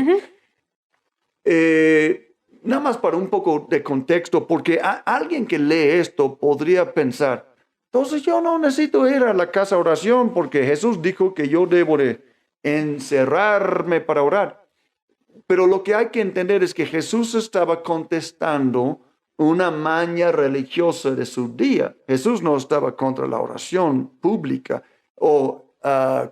Nada más para un poco de contexto, porque alguien que lee esto podría pensar: entonces yo no necesito ir a la casa de oración porque Jesús dijo que yo debo de encerrarme para orar. Pero lo que hay que entender es que Jesús estaba contestando una maña religiosa de su día. Jesús no estaba contra la oración pública o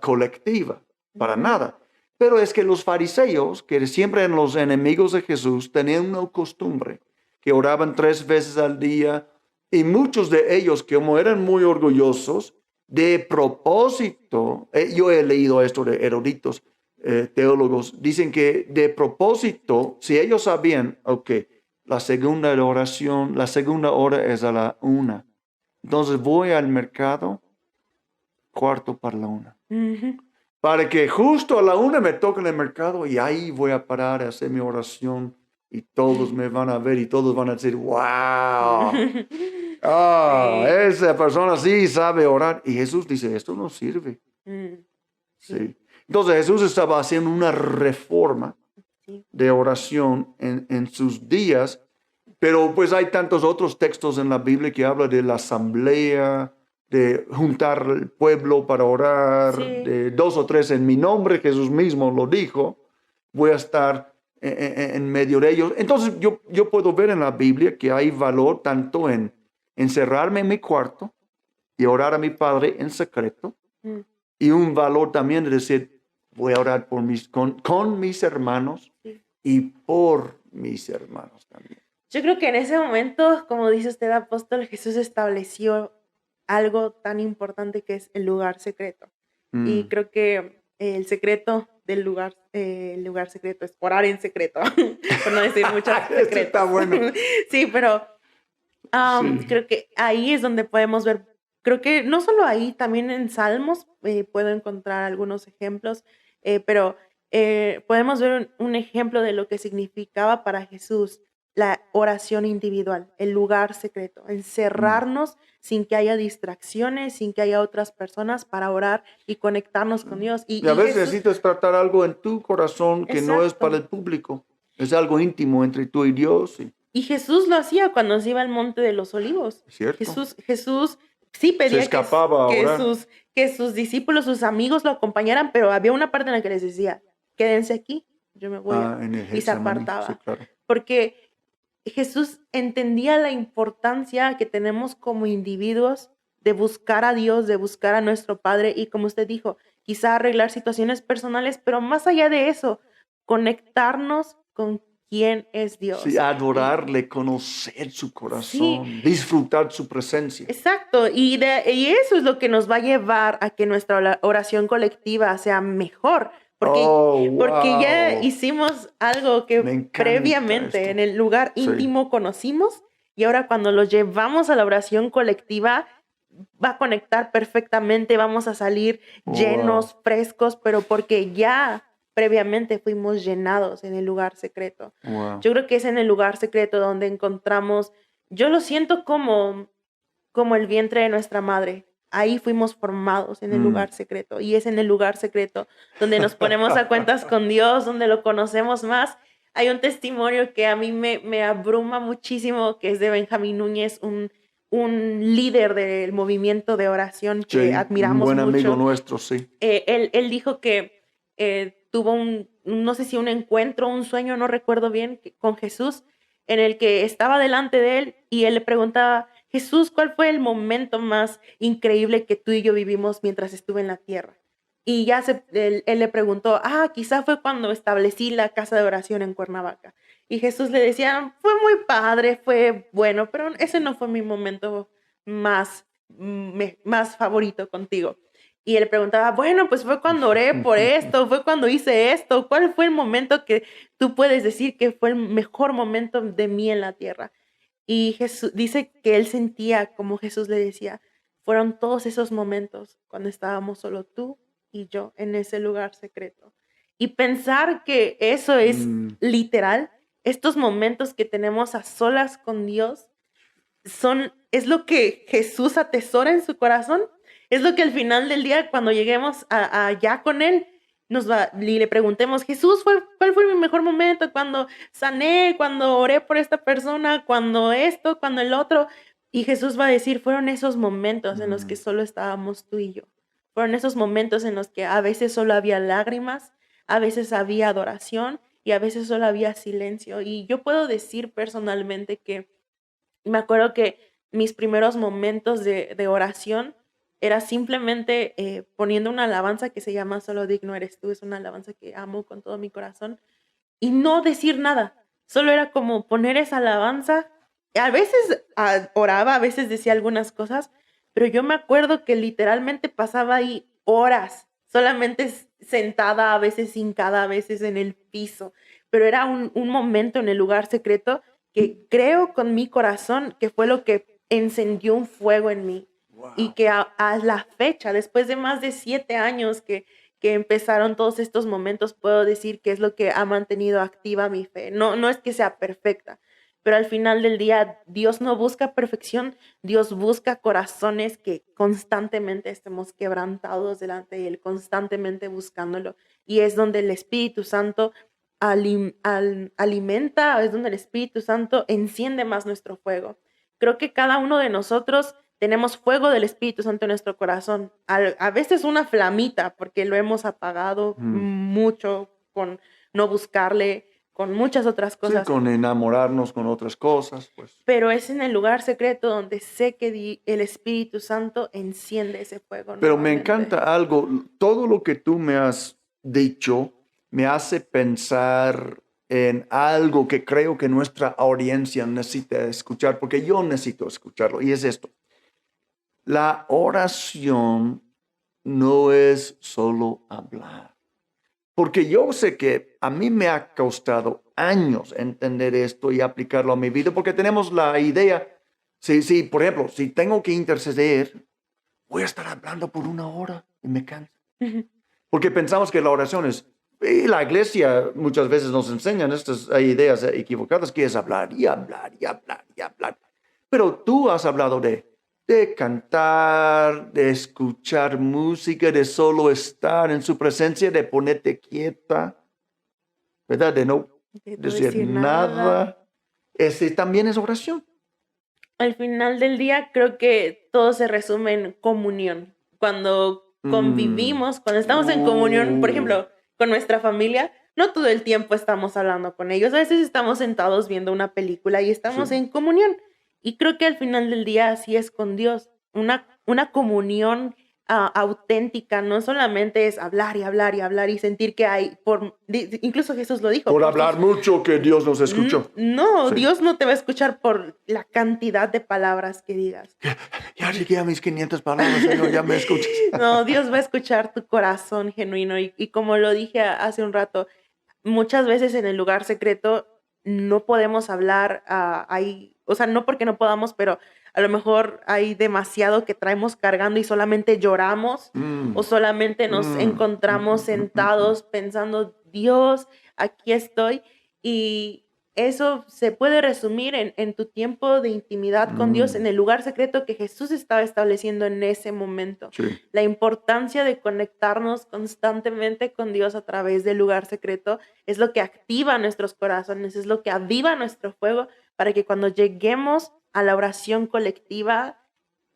colectiva, para nada. Pero es que los fariseos, que siempre eran los enemigos de Jesús, tenían una costumbre, que oraban 3 veces al día, y muchos de ellos, como eran muy orgullosos, de propósito, yo he leído esto de eruditos, teólogos, dicen que de propósito, si ellos sabían, la segunda oración, la segunda hora es a la 1. Entonces voy al mercado, 1:45. Para que justo a la 1 me toque en el mercado y ahí voy a parar a hacer mi oración y todos me van a ver y todos van a decir: wow, esa persona sí sabe orar. Y Jesús dice: esto no sirve. Sí. Entonces Jesús estaba haciendo una reforma de oración en sus días, pero pues hay tantos otros textos en la Biblia que hablan de la asamblea, de juntar el pueblo para orar, de 2 o 3 en mi nombre. Jesús mismo lo dijo: voy a estar en medio de ellos. Entonces yo puedo ver en la Biblia que hay valor tanto en encerrarme en mi cuarto y orar a mi Padre en secreto. Mm. Y un valor también de decir, voy a orar por con mis hermanos Sí. y por mis hermanos también. Yo creo que en ese momento, como dice usted, apóstol, Jesús estableció algo tan importante que es el lugar secreto. Y Mm. creo que el secreto del el lugar secreto es orar en secreto, por no decir muchos Eso está secretos. bueno. Sí, pero Sí. creo que ahí es donde podemos ver, creo que no solo ahí, también en Salmos puedo encontrar algunos ejemplos, pero podemos ver un ejemplo de lo que significaba para Jesús la oración individual, el lugar secreto, Mm. encerrarnos sin que haya distracciones, sin que haya otras personas para orar y conectarnos con Dios. Y a Y veces Jesús, necesitas tratar algo en tu corazón que no es para exacto. el público. Es algo íntimo entre tú y Dios. Y Jesús lo hacía cuando se iba al Monte de los Olivos. ¿Cierto? Jesús sí Se pedía escapaba a orar. que sus discípulos, sus amigos lo acompañaran, pero había una parte en la que les decía, quédense aquí, yo me voy En el y se Getsemaní. Sí, apartaba. claro. Porque Jesús entendía la importancia que tenemos como individuos de buscar a Dios, de buscar a nuestro Padre y, como usted dijo, quizá arreglar situaciones personales, pero más allá de eso, conectarnos con quién es Dios. Sí, adorarle, conocer su Sí, corazón, disfrutar su presencia. exacto. Y eso es lo que nos va a llevar a que nuestra oración colectiva sea mejor. Porque ya Wow. hicimos algo que Me encanta previamente esto. en el lugar Sí. íntimo conocimos y ahora cuando lo llevamos a la oración colectiva va a conectar perfectamente, vamos a salir llenos, frescos, pero porque ya previamente fuimos llenados en el lugar secreto. Wow. Yo creo que es en el lugar secreto donde encontramos, yo lo siento como el vientre de nuestra madre. Ahí fuimos formados en el lugar secreto y es en el lugar secreto donde nos ponemos a cuentas con Dios, donde lo conocemos más. Hay un testimonio que a mí me abruma muchísimo, que es de Benjamín Núñez, un líder del movimiento de oración que Sí, admiramos un buen mucho. amigo nuestro, sí. Él dijo que tuvo no sé si un encuentro, un sueño, no recuerdo bien, con Jesús, en el que estaba delante de él y él le preguntaba, Jesús, ¿cuál fue el momento más increíble que tú y yo vivimos mientras estuve en la tierra? Y ya él le preguntó, quizá fue cuando establecí la casa de oración en Cuernavaca. Y Jesús le decía, fue muy padre, fue bueno, pero ese no fue mi momento más favorito contigo. Y él preguntaba, bueno, pues fue cuando oré por esto, fue cuando hice esto, ¿cuál fue el momento que tú puedes decir que fue el mejor momento de mí en la tierra? Y Jesús dice que él sentía, como Jesús le decía, fueron todos esos momentos cuando estábamos solo tú y yo en ese lugar secreto. Y pensar que eso es literal, estos momentos que tenemos a solas con Dios, es lo que Jesús atesora en su corazón. Es lo que al final del día, cuando lleguemos allá con Él, y le preguntemos, Jesús, ¿cuál fue mi mejor momento? Cuando sané, cuando oré por esta persona, cuando esto, cuando el otro. Y Jesús va a decir, fueron esos momentos en los que solo estábamos tú y yo. Fueron esos momentos en los que a veces solo había lágrimas, a veces había adoración y a veces solo había silencio. Y yo puedo decir personalmente que me acuerdo que mis primeros momentos de oración era simplemente poniendo una alabanza que se llama Solo digno eres tú. Es una alabanza que amo con todo mi corazón. Y no decir nada. Solo era como poner esa alabanza. A veces oraba, a veces decía algunas cosas, pero yo me acuerdo que literalmente pasaba ahí horas, solamente sentada, a veces hincada, a veces en el piso. Pero era un momento en el lugar secreto que creo con mi corazón que fue lo que encendió un fuego en mí. Wow. Y que a la fecha, después de más de 7 años que empezaron todos estos momentos, puedo decir que es lo que ha mantenido activa mi fe. No es que sea perfecta, pero al final del día Dios no busca perfección, Dios busca corazones que constantemente estemos quebrantados delante de Él, constantemente buscándolo. Y es donde el Espíritu Santo alimenta, es donde el Espíritu Santo enciende más nuestro fuego. Creo que cada uno de nosotros tenemos fuego del Espíritu Santo en nuestro corazón. A veces una flamita, porque lo hemos apagado mucho con no buscarle, con muchas otras Sí, cosas. con enamorarnos con otras cosas, pues. Pero es en el lugar secreto donde sé que el Espíritu Santo enciende ese fuego Pero me nuevamente. encanta algo, todo lo que tú me has dicho me hace pensar en algo que creo que nuestra audiencia necesita escuchar, porque yo necesito escucharlo, y es esto. La oración no es solo hablar. Porque yo sé que a mí me ha costado años entender esto y aplicarlo a mi vida, porque tenemos la idea, sí, por ejemplo, si tengo que interceder, voy a estar hablando por 1 hora y me canso. Porque pensamos que la oración es, y la iglesia muchas veces nos enseñan estas ideas equivocadas, que es hablar y hablar y hablar y hablar. Pero tú has hablado de cantar, de escuchar música, de solo estar en su presencia, de ponerte quieta, ¿verdad? De no De no decir decir nada. nada. Ese también es oración. Al final del día creo que todo se resume en comunión. Cuando convivimos, cuando estamos en comunión, por ejemplo, con nuestra familia, no todo el tiempo estamos hablando con ellos. A veces estamos sentados viendo una película y estamos Sí. en comunión. Y creo que al final del día así es con Dios. Una comunión auténtica, no solamente es hablar y hablar y hablar y sentir que hay, incluso Jesús lo dijo. Por hablar mucho que Dios nos escuchó. No, Sí. Dios no te va a escuchar por la cantidad de palabras que digas. Ya llegué a mis 500 palabras, Señor, ya me escuchas. No, Dios va a escuchar tu corazón genuino y como lo dije hace un rato, muchas veces en el lugar secreto no podemos hablar, o sea, no porque no podamos, pero a lo mejor hay demasiado que traemos cargando y solamente lloramos o solamente nos encontramos sentados pensando, Dios, aquí estoy. Y eso se puede resumir en tu tiempo de intimidad con Dios, en el lugar secreto que Jesús estaba estableciendo en ese momento. Sí. La importancia de conectarnos constantemente con Dios a través del lugar secreto es lo que activa nuestros corazones, es lo que aviva nuestro fuego para que cuando lleguemos a la oración colectiva,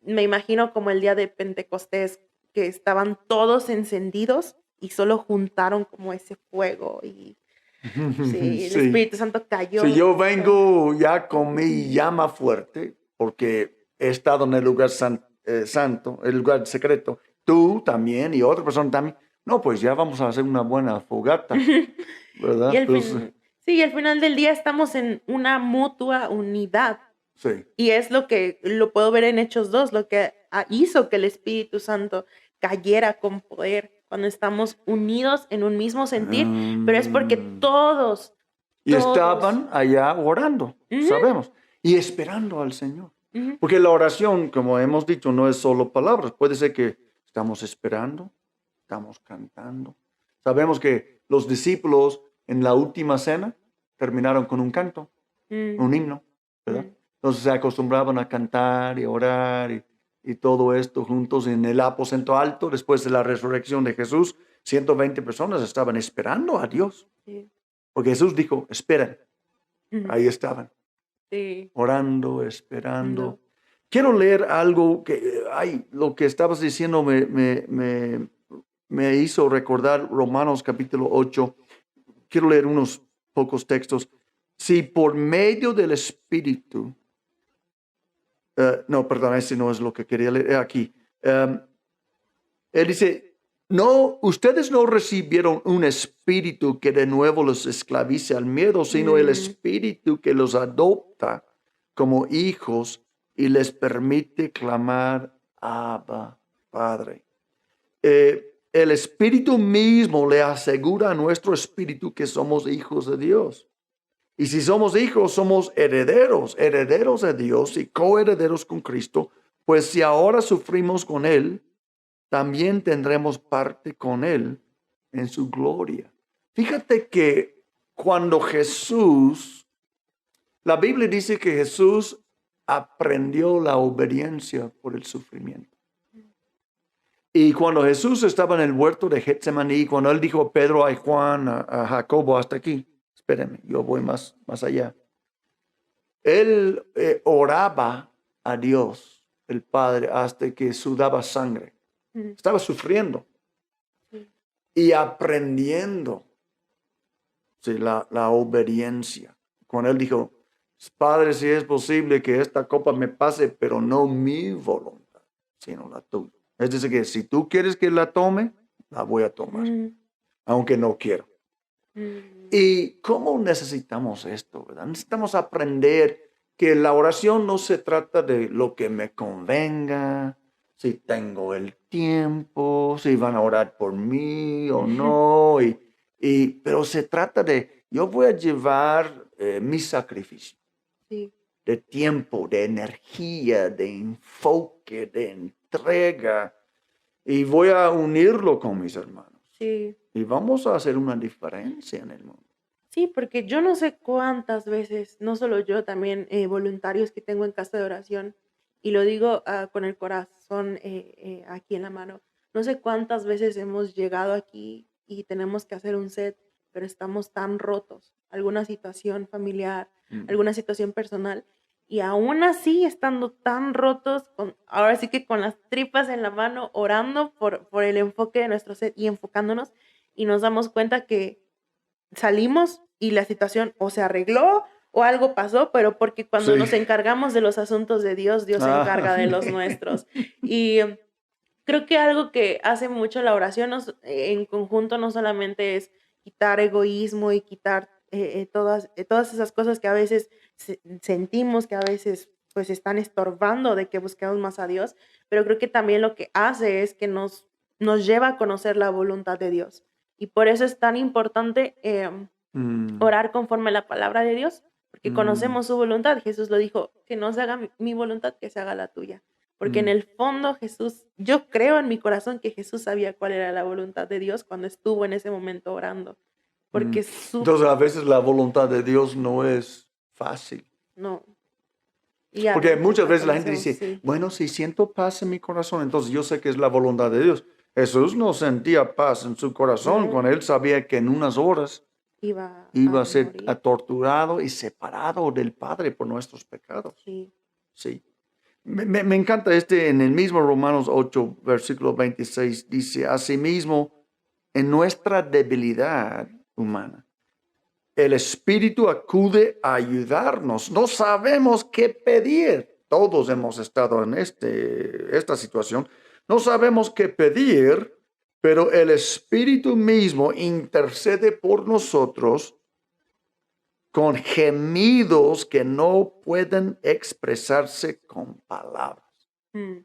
me imagino como el día de Pentecostés, que estaban todos encendidos y solo juntaron como ese fuego y sí, el Espíritu Santo cayó. Si yo vengo ya con mi llama fuerte, porque he estado en el lugar santo, el lugar secreto, tú también y otra persona también, no, pues ya vamos a hacer una buena fogata, ¿verdad? Sí, al final del día estamos en una mutua unidad. Sí. Y es lo que lo puedo ver en Hechos 2, lo que hizo que el Espíritu Santo cayera con poder cuando estamos unidos en un mismo sentir, pero es porque todos estaban allá orando, sabemos, y esperando al Señor. Porque la oración, como hemos dicho, no es solo palabras. Puede ser que estamos esperando, estamos cantando. Sabemos que los discípulos en la última cena terminaron con un canto, un himno, ¿verdad? Entonces se acostumbraban a cantar y orar y todo esto juntos en el aposento alto. Después de la resurrección de Jesús, 120 personas estaban esperando a Dios. Sí. Porque Jesús dijo, esperen. Ahí estaban. Sí. Orando, esperando. No. Quiero leer algo que, lo que estabas diciendo me hizo recordar Romanos capítulo 8. Quiero leer unos pocos textos. Si por medio del Espíritu, no, perdón, ese no es lo que quería leer aquí. Él dice, no, ustedes no recibieron un espíritu que de nuevo los esclavice al miedo, sino el espíritu que los adopta como hijos y les permite clamar, Abba, Padre. El espíritu mismo le asegura a nuestro espíritu que somos hijos de Dios. Y si somos hijos, somos herederos de Dios y coherederos con Cristo, pues si ahora sufrimos con Él, también tendremos parte con Él en su gloria. Fíjate que cuando la Biblia dice que Jesús aprendió la obediencia por el sufrimiento. Y cuando Jesús estaba en el huerto de Getsemaní, cuando Él dijo a Pedro, a Juan, a Jacobo, hasta aquí, espérenme, yo voy más allá. Él oraba a Dios, el Padre, hasta que sudaba sangre. Estaba sufriendo y aprendiendo Sí, la obediencia. Cuando él dijo, Padre, si es posible que esta copa me pase, pero no mi voluntad, sino la tuya. Es decir, que si tú quieres que la tome, la voy a tomar, Mm, aunque no quiero. mm, ¿Y cómo necesitamos esto, verdad? Necesitamos aprender que la oración no se trata de lo que me convenga, si tengo el tiempo, si van a orar por mí o no, pero se trata de, yo voy a llevar mi sacrificio sí, de tiempo, de energía, de enfoque, de entrega, y voy a unirlo con mis hermanos. sí. Y vamos a hacer una diferencia en el mundo. Sí, porque yo no sé cuántas veces, no solo yo, también voluntarios que tengo en casa de oración, y lo digo con el corazón aquí en la mano, no sé cuántas veces hemos llegado aquí y tenemos que hacer un set, pero estamos tan rotos, alguna situación familiar, Mm. alguna situación personal, y aún así, estando tan rotos, ahora sí que con las tripas en la mano, orando por el enfoque de nuestro set y enfocándonos, y nos damos cuenta que salimos y la situación o se arregló o algo pasó, pero porque cuando Sí. nos encargamos de los asuntos de Dios, Dios se encarga de los Amén. nuestros. Y creo que algo que hace mucho la oración en conjunto no solamente es quitar egoísmo y quitar todas esas cosas que a veces sentimos que a veces pues están estorbando de que busquemos más a Dios, pero creo que también lo que hace es que nos lleva a conocer la voluntad de Dios. Y por eso es tan importante Mm, orar conforme a la palabra de Dios, porque mm, conocemos su voluntad. Jesús lo dijo, que no se haga mi voluntad, que se haga la tuya. Porque en mm, el fondo Jesús, yo creo en mi corazón que Jesús sabía cuál era la voluntad de Dios cuando estuvo en ese momento orando. mm. Porque su, Entonces, a veces la voluntad de Dios no es fácil. no, y a Porque veces muchas la veces la gente conocemos, dice, sí. bueno, si siento paz en mi corazón, entonces yo sé que es la voluntad de Dios. Jesús no sentía paz en su corazón No, cuando él sabía que en unas horas iba a iba a ser morir, torturado y separado del Padre por nuestros pecados. sí. Sí. Me encanta en el mismo Romanos 8, versículo 26, dice, asimismo, en nuestra debilidad humana, el Espíritu acude a ayudarnos. No sabemos qué pedir. Todos hemos estado en esta situación. No sabemos qué pedir, pero el Espíritu mismo intercede por nosotros con gemidos que no pueden expresarse con palabras. Mm.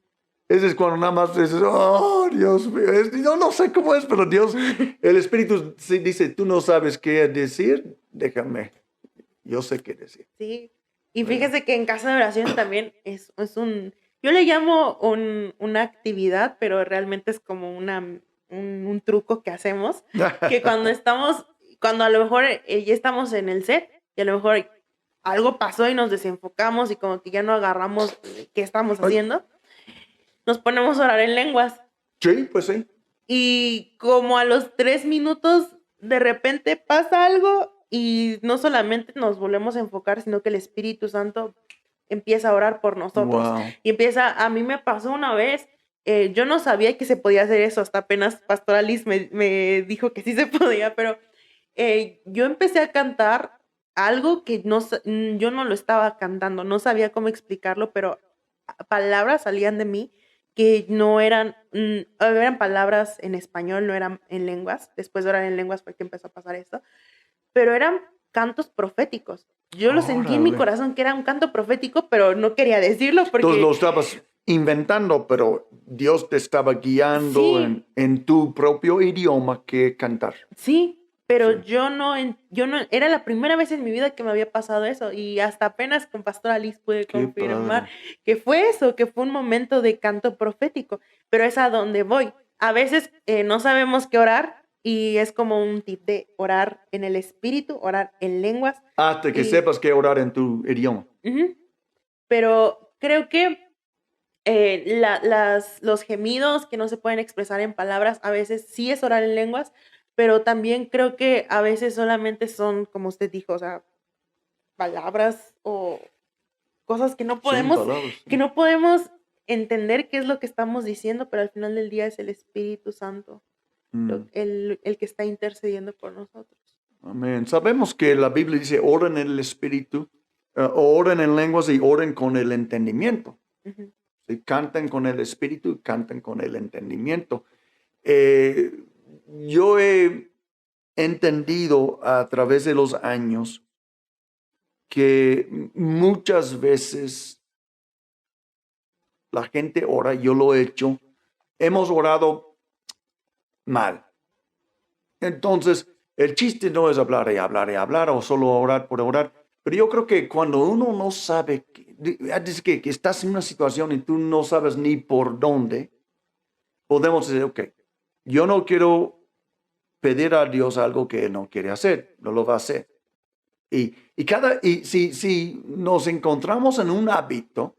Ese es cuando nada más dices, oh, Dios mío, yo no sé cómo es, pero Dios, el Espíritu sí dice, tú no sabes qué decir, déjame, yo sé qué decir. Sí, y ¿Verdad? fíjese que en casa de oración también es yo le llamo una actividad, pero realmente es como un truco que hacemos, que cuando a lo mejor ya estamos en el set y a lo mejor algo pasó y nos desenfocamos y como que ya no agarramos qué estamos Ay, haciendo, nos ponemos a orar en lenguas. sí, pues sí. Y como a los 3 minutos, de repente pasa algo y no solamente nos volvemos a enfocar, sino que el Espíritu Santo empieza a orar por nosotros. Wow. Y a mí me pasó una vez, yo no sabía que se podía hacer eso, hasta apenas Pastor Alice me dijo que sí se podía, pero yo empecé a cantar algo que yo no lo estaba cantando, no sabía cómo explicarlo, pero palabras salían de mí que no eran palabras en español, no eran en lenguas. Después de orar en lenguas fue que empezó a pasar esto, pero eran cantos proféticos. Yo lo sentí en mi Órale. corazón que era un canto profético, pero no quería decirlo Entonces porque lo estabas inventando, pero Dios te estaba guiando sí, en tu propio idioma que cantar. sí, pero Sí. yo no, era la primera vez en mi vida que me había pasado eso y hasta apenas con Pastor Alice pude Qué confirmar padre. que fue eso, que fue un momento de canto profético, pero es a donde voy. A veces no sabemos qué orar y es como un tip de orar en el espíritu, orar en lenguas Hasta que y, sepas que orar en tu idioma. ujú, pero creo que los gemidos que no se pueden expresar en palabras, a veces sí es orar en lenguas, pero también creo que a veces solamente son, como usted dijo, o sea, palabras o cosas Sí, palabras. que Sí. no podemos entender qué es lo que estamos diciendo, pero al final del día es el Espíritu Santo Mm. el que está intercediendo por nosotros. Amén. Sabemos que la Biblia dice, oren en el Espíritu, oren en lenguas y oren con el entendimiento. Ujú. Sí, canten con el Espíritu y canten con el entendimiento. Yo he entendido a través de los años que muchas veces la gente ora, yo lo he hecho, hemos orado mal. Entonces, el chiste no es hablar y hablar y hablar o solo orar por orar, pero yo creo que cuando uno no sabe, dice que estás en una situación y tú no sabes ni por dónde, podemos decir, ok, yo no quiero pedir a Dios algo que Él no quiere hacer, no lo va a hacer. Y si nos encontramos en un hábito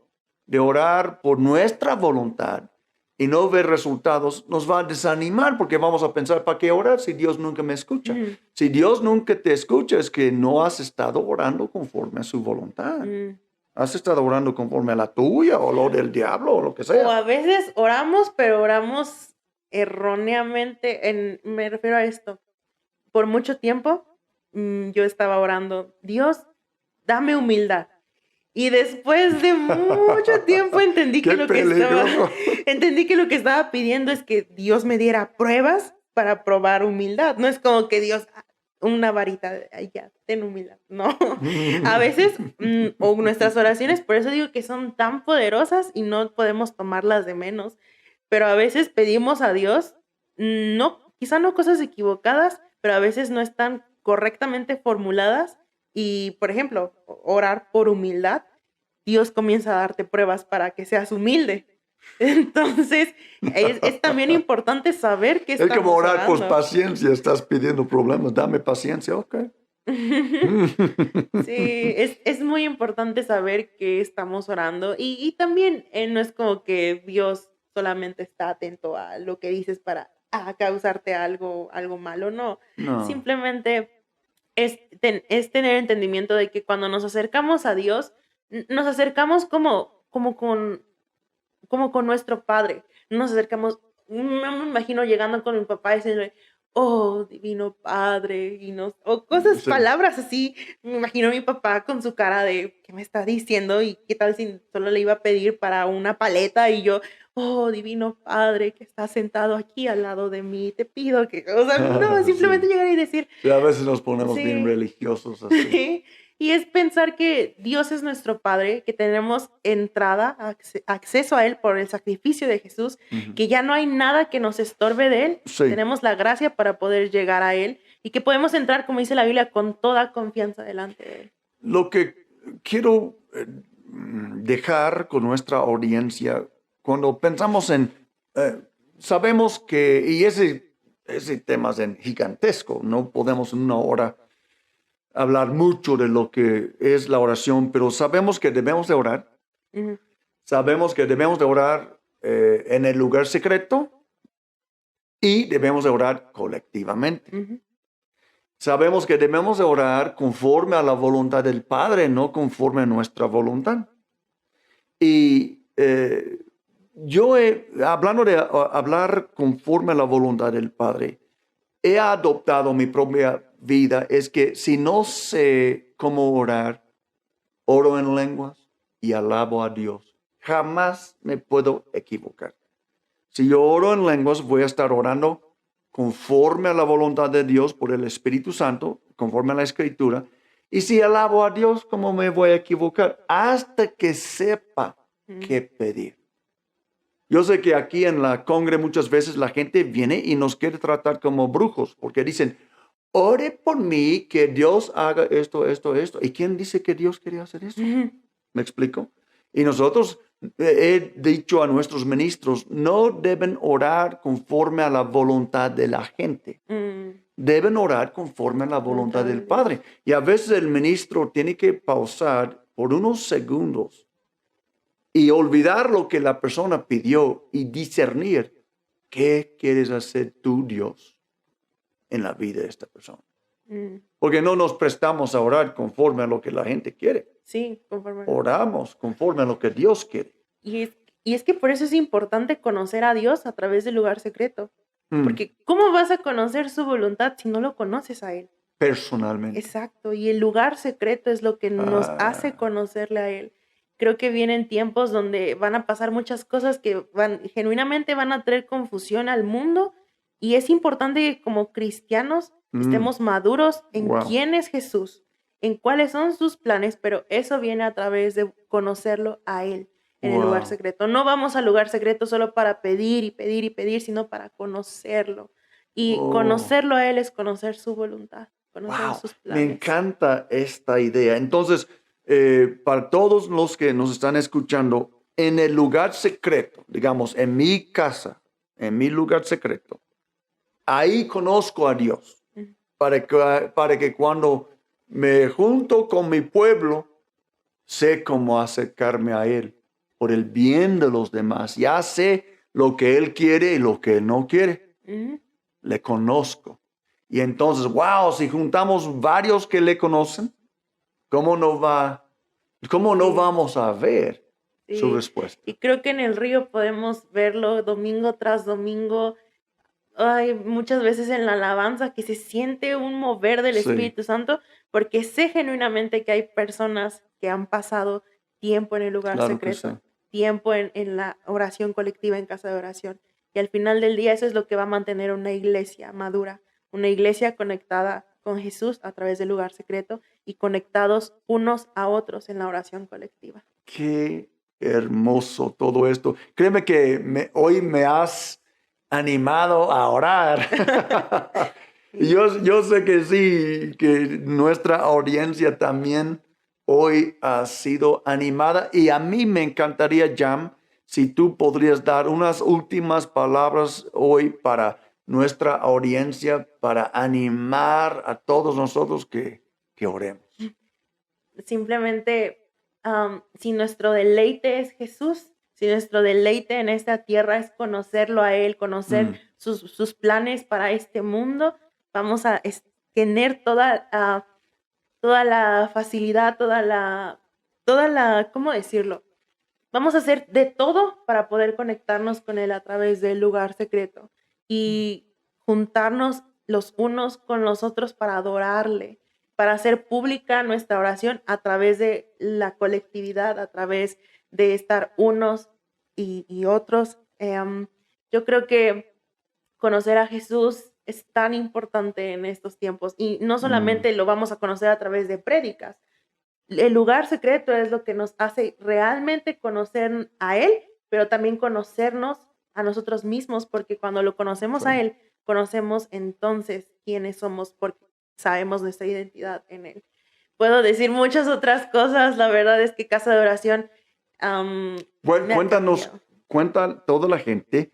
de orar por nuestra voluntad y no ver resultados, nos va a desanimar porque vamos a pensar, ¿para qué orar si Dios nunca me escucha? Mm, Si Dios nunca te escucha, es que no has estado orando conforme a su voluntad. mm. Has estado orando conforme a la tuya o lo del diablo o lo que O sea. a veces oramos, pero oramos erróneamente. Me refiero a esto. Por mucho tiempo yo estaba orando, Dios, dame humildad. Y después de mucho tiempo entendí que ¡Qué peligro! entendí que lo que estaba pidiendo es que Dios me diera pruebas para probar humildad. No es como que Dios, una varita, ay, ya, ten humildad. No. A veces, o nuestras oraciones, por eso digo que son tan poderosas y no podemos tomarlas de menos. Pero a veces pedimos a Dios, no, quizá no cosas equivocadas, pero a veces no están correctamente formuladas. Y, por ejemplo, orar por humildad, Dios comienza a darte pruebas para que seas humilde. Entonces, es también importante saber que Es como estamos orar por orando. paciencia, estás pidiendo problemas, dame paciencia, ok. Sí, es muy importante saber que estamos orando y también no es como que Dios solamente está atento a lo que dices para causarte algo malo, no. No, Simplemente es tener entendimiento de que cuando nos acercamos a Dios, nos acercamos como con nuestro padre. No nos acercamos, no me imagino llegando con mi papá y diciéndole, oh, divino padre, o cosas, sí. palabras así. Me imagino a mi papá con su cara de, ¿qué me está diciendo? Y qué tal si solo le iba a pedir para una paleta y yo, oh, divino padre, que está sentado aquí al lado de mí, te pido que, o sea, no, simplemente Sí. llegar y decir, Sí, a veces nos ponemos bien sí. religiosos así. Y es pensar que Dios es nuestro Padre, que tenemos entrada, acceso a Él por el sacrificio de Jesús, Ujú. que ya no hay nada que nos estorbe de Él. Sí. Tenemos la gracia para poder llegar a Él y que podemos entrar, como dice la Biblia, con toda confianza delante de Él. Lo que quiero dejar con nuestra audiencia, cuando pensamos sabemos que, y ese tema es gigantesco, no podemos en una hora hablar mucho de lo que es la oración, pero sabemos que debemos de orar, Ujú, sabemos que debemos de orar en el lugar secreto y debemos de orar colectivamente. ujú, Sabemos que debemos de orar conforme a la voluntad del Padre, no conforme a nuestra voluntad. Y hablando de hablar conforme a la voluntad del Padre, he adoptado mi propia vida, es que si no sé cómo orar, oro en lenguas y alabo a Dios. Jamás me puedo equivocar. Si yo oro en lenguas, voy a estar orando conforme a la voluntad de Dios por el Espíritu Santo, conforme a la Escritura. Y si alabo a Dios, ¿cómo me voy a equivocar? Hasta que sepa qué pedir. Yo sé que aquí en la congre muchas veces la gente viene y nos quiere tratar como brujos, porque dicen, ore por mí que Dios haga esto, esto, esto. ¿Y quién dice que Dios quería hacer eso? ujú, ¿Me explico? Y nosotros he dicho a nuestros ministros, no deben orar conforme a la voluntad de la gente. mm, Deben orar conforme a la voluntad del de Dios. Padre. Y a veces el ministro tiene que pausar por unos segundos y olvidar lo que la persona pidió y discernir qué quieres hacer tú, Dios, en la vida de esta persona. Mm, Porque no nos prestamos a orar conforme a lo que la gente quiere. sí, conforme. Oramos conforme a lo que Dios quiere. Y es que por eso es importante conocer a Dios a través del lugar secreto. Mm, Porque ¿cómo vas a conocer su voluntad si no lo conoces a Él? personalmente. Exacto, y el lugar secreto es lo que nos hace Ah, conocerle a Él. Creo que vienen tiempos donde van a pasar muchas cosas que genuinamente van a traer confusión al mundo y es importante que como cristianos estemos maduros en wow. quién es Jesús, en cuáles son sus planes, pero eso viene a través de conocerlo a Él en el lugar Wow. secreto. No vamos al lugar secreto solo para pedir y pedir y pedir, sino para conocerlo. Y Oh, conocerlo a Él es conocer su voluntad, conocer wow. sus Me planes. encanta esta idea. Entonces, para todos los que nos están escuchando, en el lugar secreto, digamos, en mi casa, en mi lugar secreto, ahí conozco a Dios. Mm, Para que cuando me junto con mi pueblo, sé cómo acercarme a Él por el bien de los demás. Ya sé lo que Él quiere y lo que Él no quiere. ujú, Le conozco. Y entonces, wow, si juntamos varios que le conocen, ¿cómo no va, cómo no sí, vamos a ver su sí. respuesta? Y creo que en el río podemos verlo domingo tras domingo. Ay, muchas veces en la alabanza que se siente un mover del Sí, Espíritu Santo, porque sé genuinamente que hay personas que han pasado tiempo en el lugar claro que sí. secreto, tiempo en la oración colectiva en casa de oración. Y al final del día eso es lo que va a mantener una iglesia madura, una iglesia conectada con Jesús a través del lugar secreto y conectados unos a otros en la oración colectiva. Qué hermoso todo esto. Créeme que hoy me has animado a orar. Y Sí. yo sé que sí, que nuestra audiencia también hoy ha sido animada. Y a mí me encantaría, Jam, si tú podrías dar unas últimas palabras hoy para nuestra audiencia, para animar a todos nosotros que oremos. Simplemente, si nuestro deleite es Jesús, si nuestro deleite en esta tierra es conocerlo a Él, conocer Mm, sus planes para este mundo, vamos a tener toda, toda la facilidad, ¿cómo decirlo? Vamos a hacer de todo para poder conectarnos con Él a través del lugar secreto y juntarnos los unos con los otros para adorarle, para hacer pública nuestra oración a través de la colectividad, a través de estar unos y otros. Yo creo que conocer a Jesús es tan importante en estos tiempos y no mm, solamente lo vamos a conocer a través de prédicas, el lugar secreto es lo que nos hace realmente conocer a Él, pero también conocernos a nosotros mismos, porque cuando lo conocemos sí. a Él, conocemos entonces quiénes somos, porque sabemos nuestra identidad en Él. Puedo decir muchas otras cosas, la verdad es que Casa de Oración Bueno, me ha cuéntanos, cambiado. cuenta toda la gente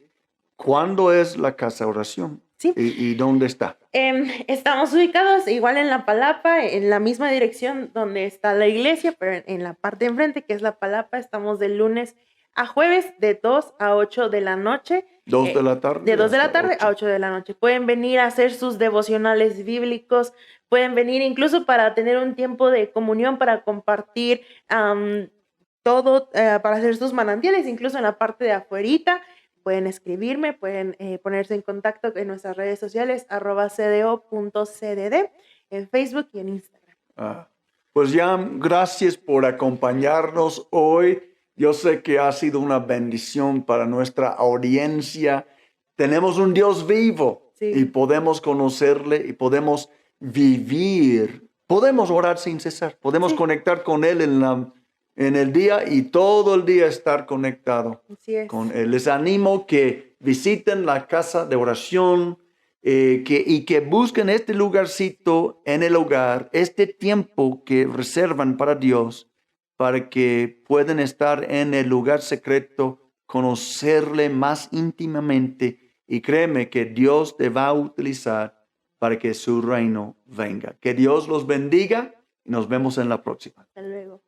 cuándo es la casa de oración Sí, y dónde está. estamos ubicados igual en La Palapa, en la misma dirección donde está la iglesia, pero en la parte de enfrente, que es La Palapa, estamos de lunes a jueves de 2 a 8 de la noche, Dos de la de tarde 2 de hasta la tarde a 8. 8 de la noche. Pueden venir a hacer sus devocionales bíblicos, pueden venir incluso para tener un tiempo de comunión, para compartir todo, para hacer sus manantiales, incluso en la parte de afuerita. Pueden escribirme, pueden ponerse en contacto en nuestras redes sociales, @cdo.cdd, en Facebook y en Instagram. Ah, pues ya, gracias por acompañarnos hoy. Yo sé que ha sido una bendición para nuestra audiencia. Tenemos un Dios vivo y Sí, podemos conocerle y podemos vivir. Podemos orar sin cesar. Podemos sí, conectar con Él en el día y todo el día estar conectado así con es. Él. Les animo que visiten la casa de oración y que busquen este lugarcito en el hogar, este tiempo que reservan para Dios, para que puedan estar en el lugar secreto, conocerle más íntimamente y créeme que Dios te va a utilizar para que su reino venga. Que Dios los bendiga y nos vemos en la próxima. Hasta luego.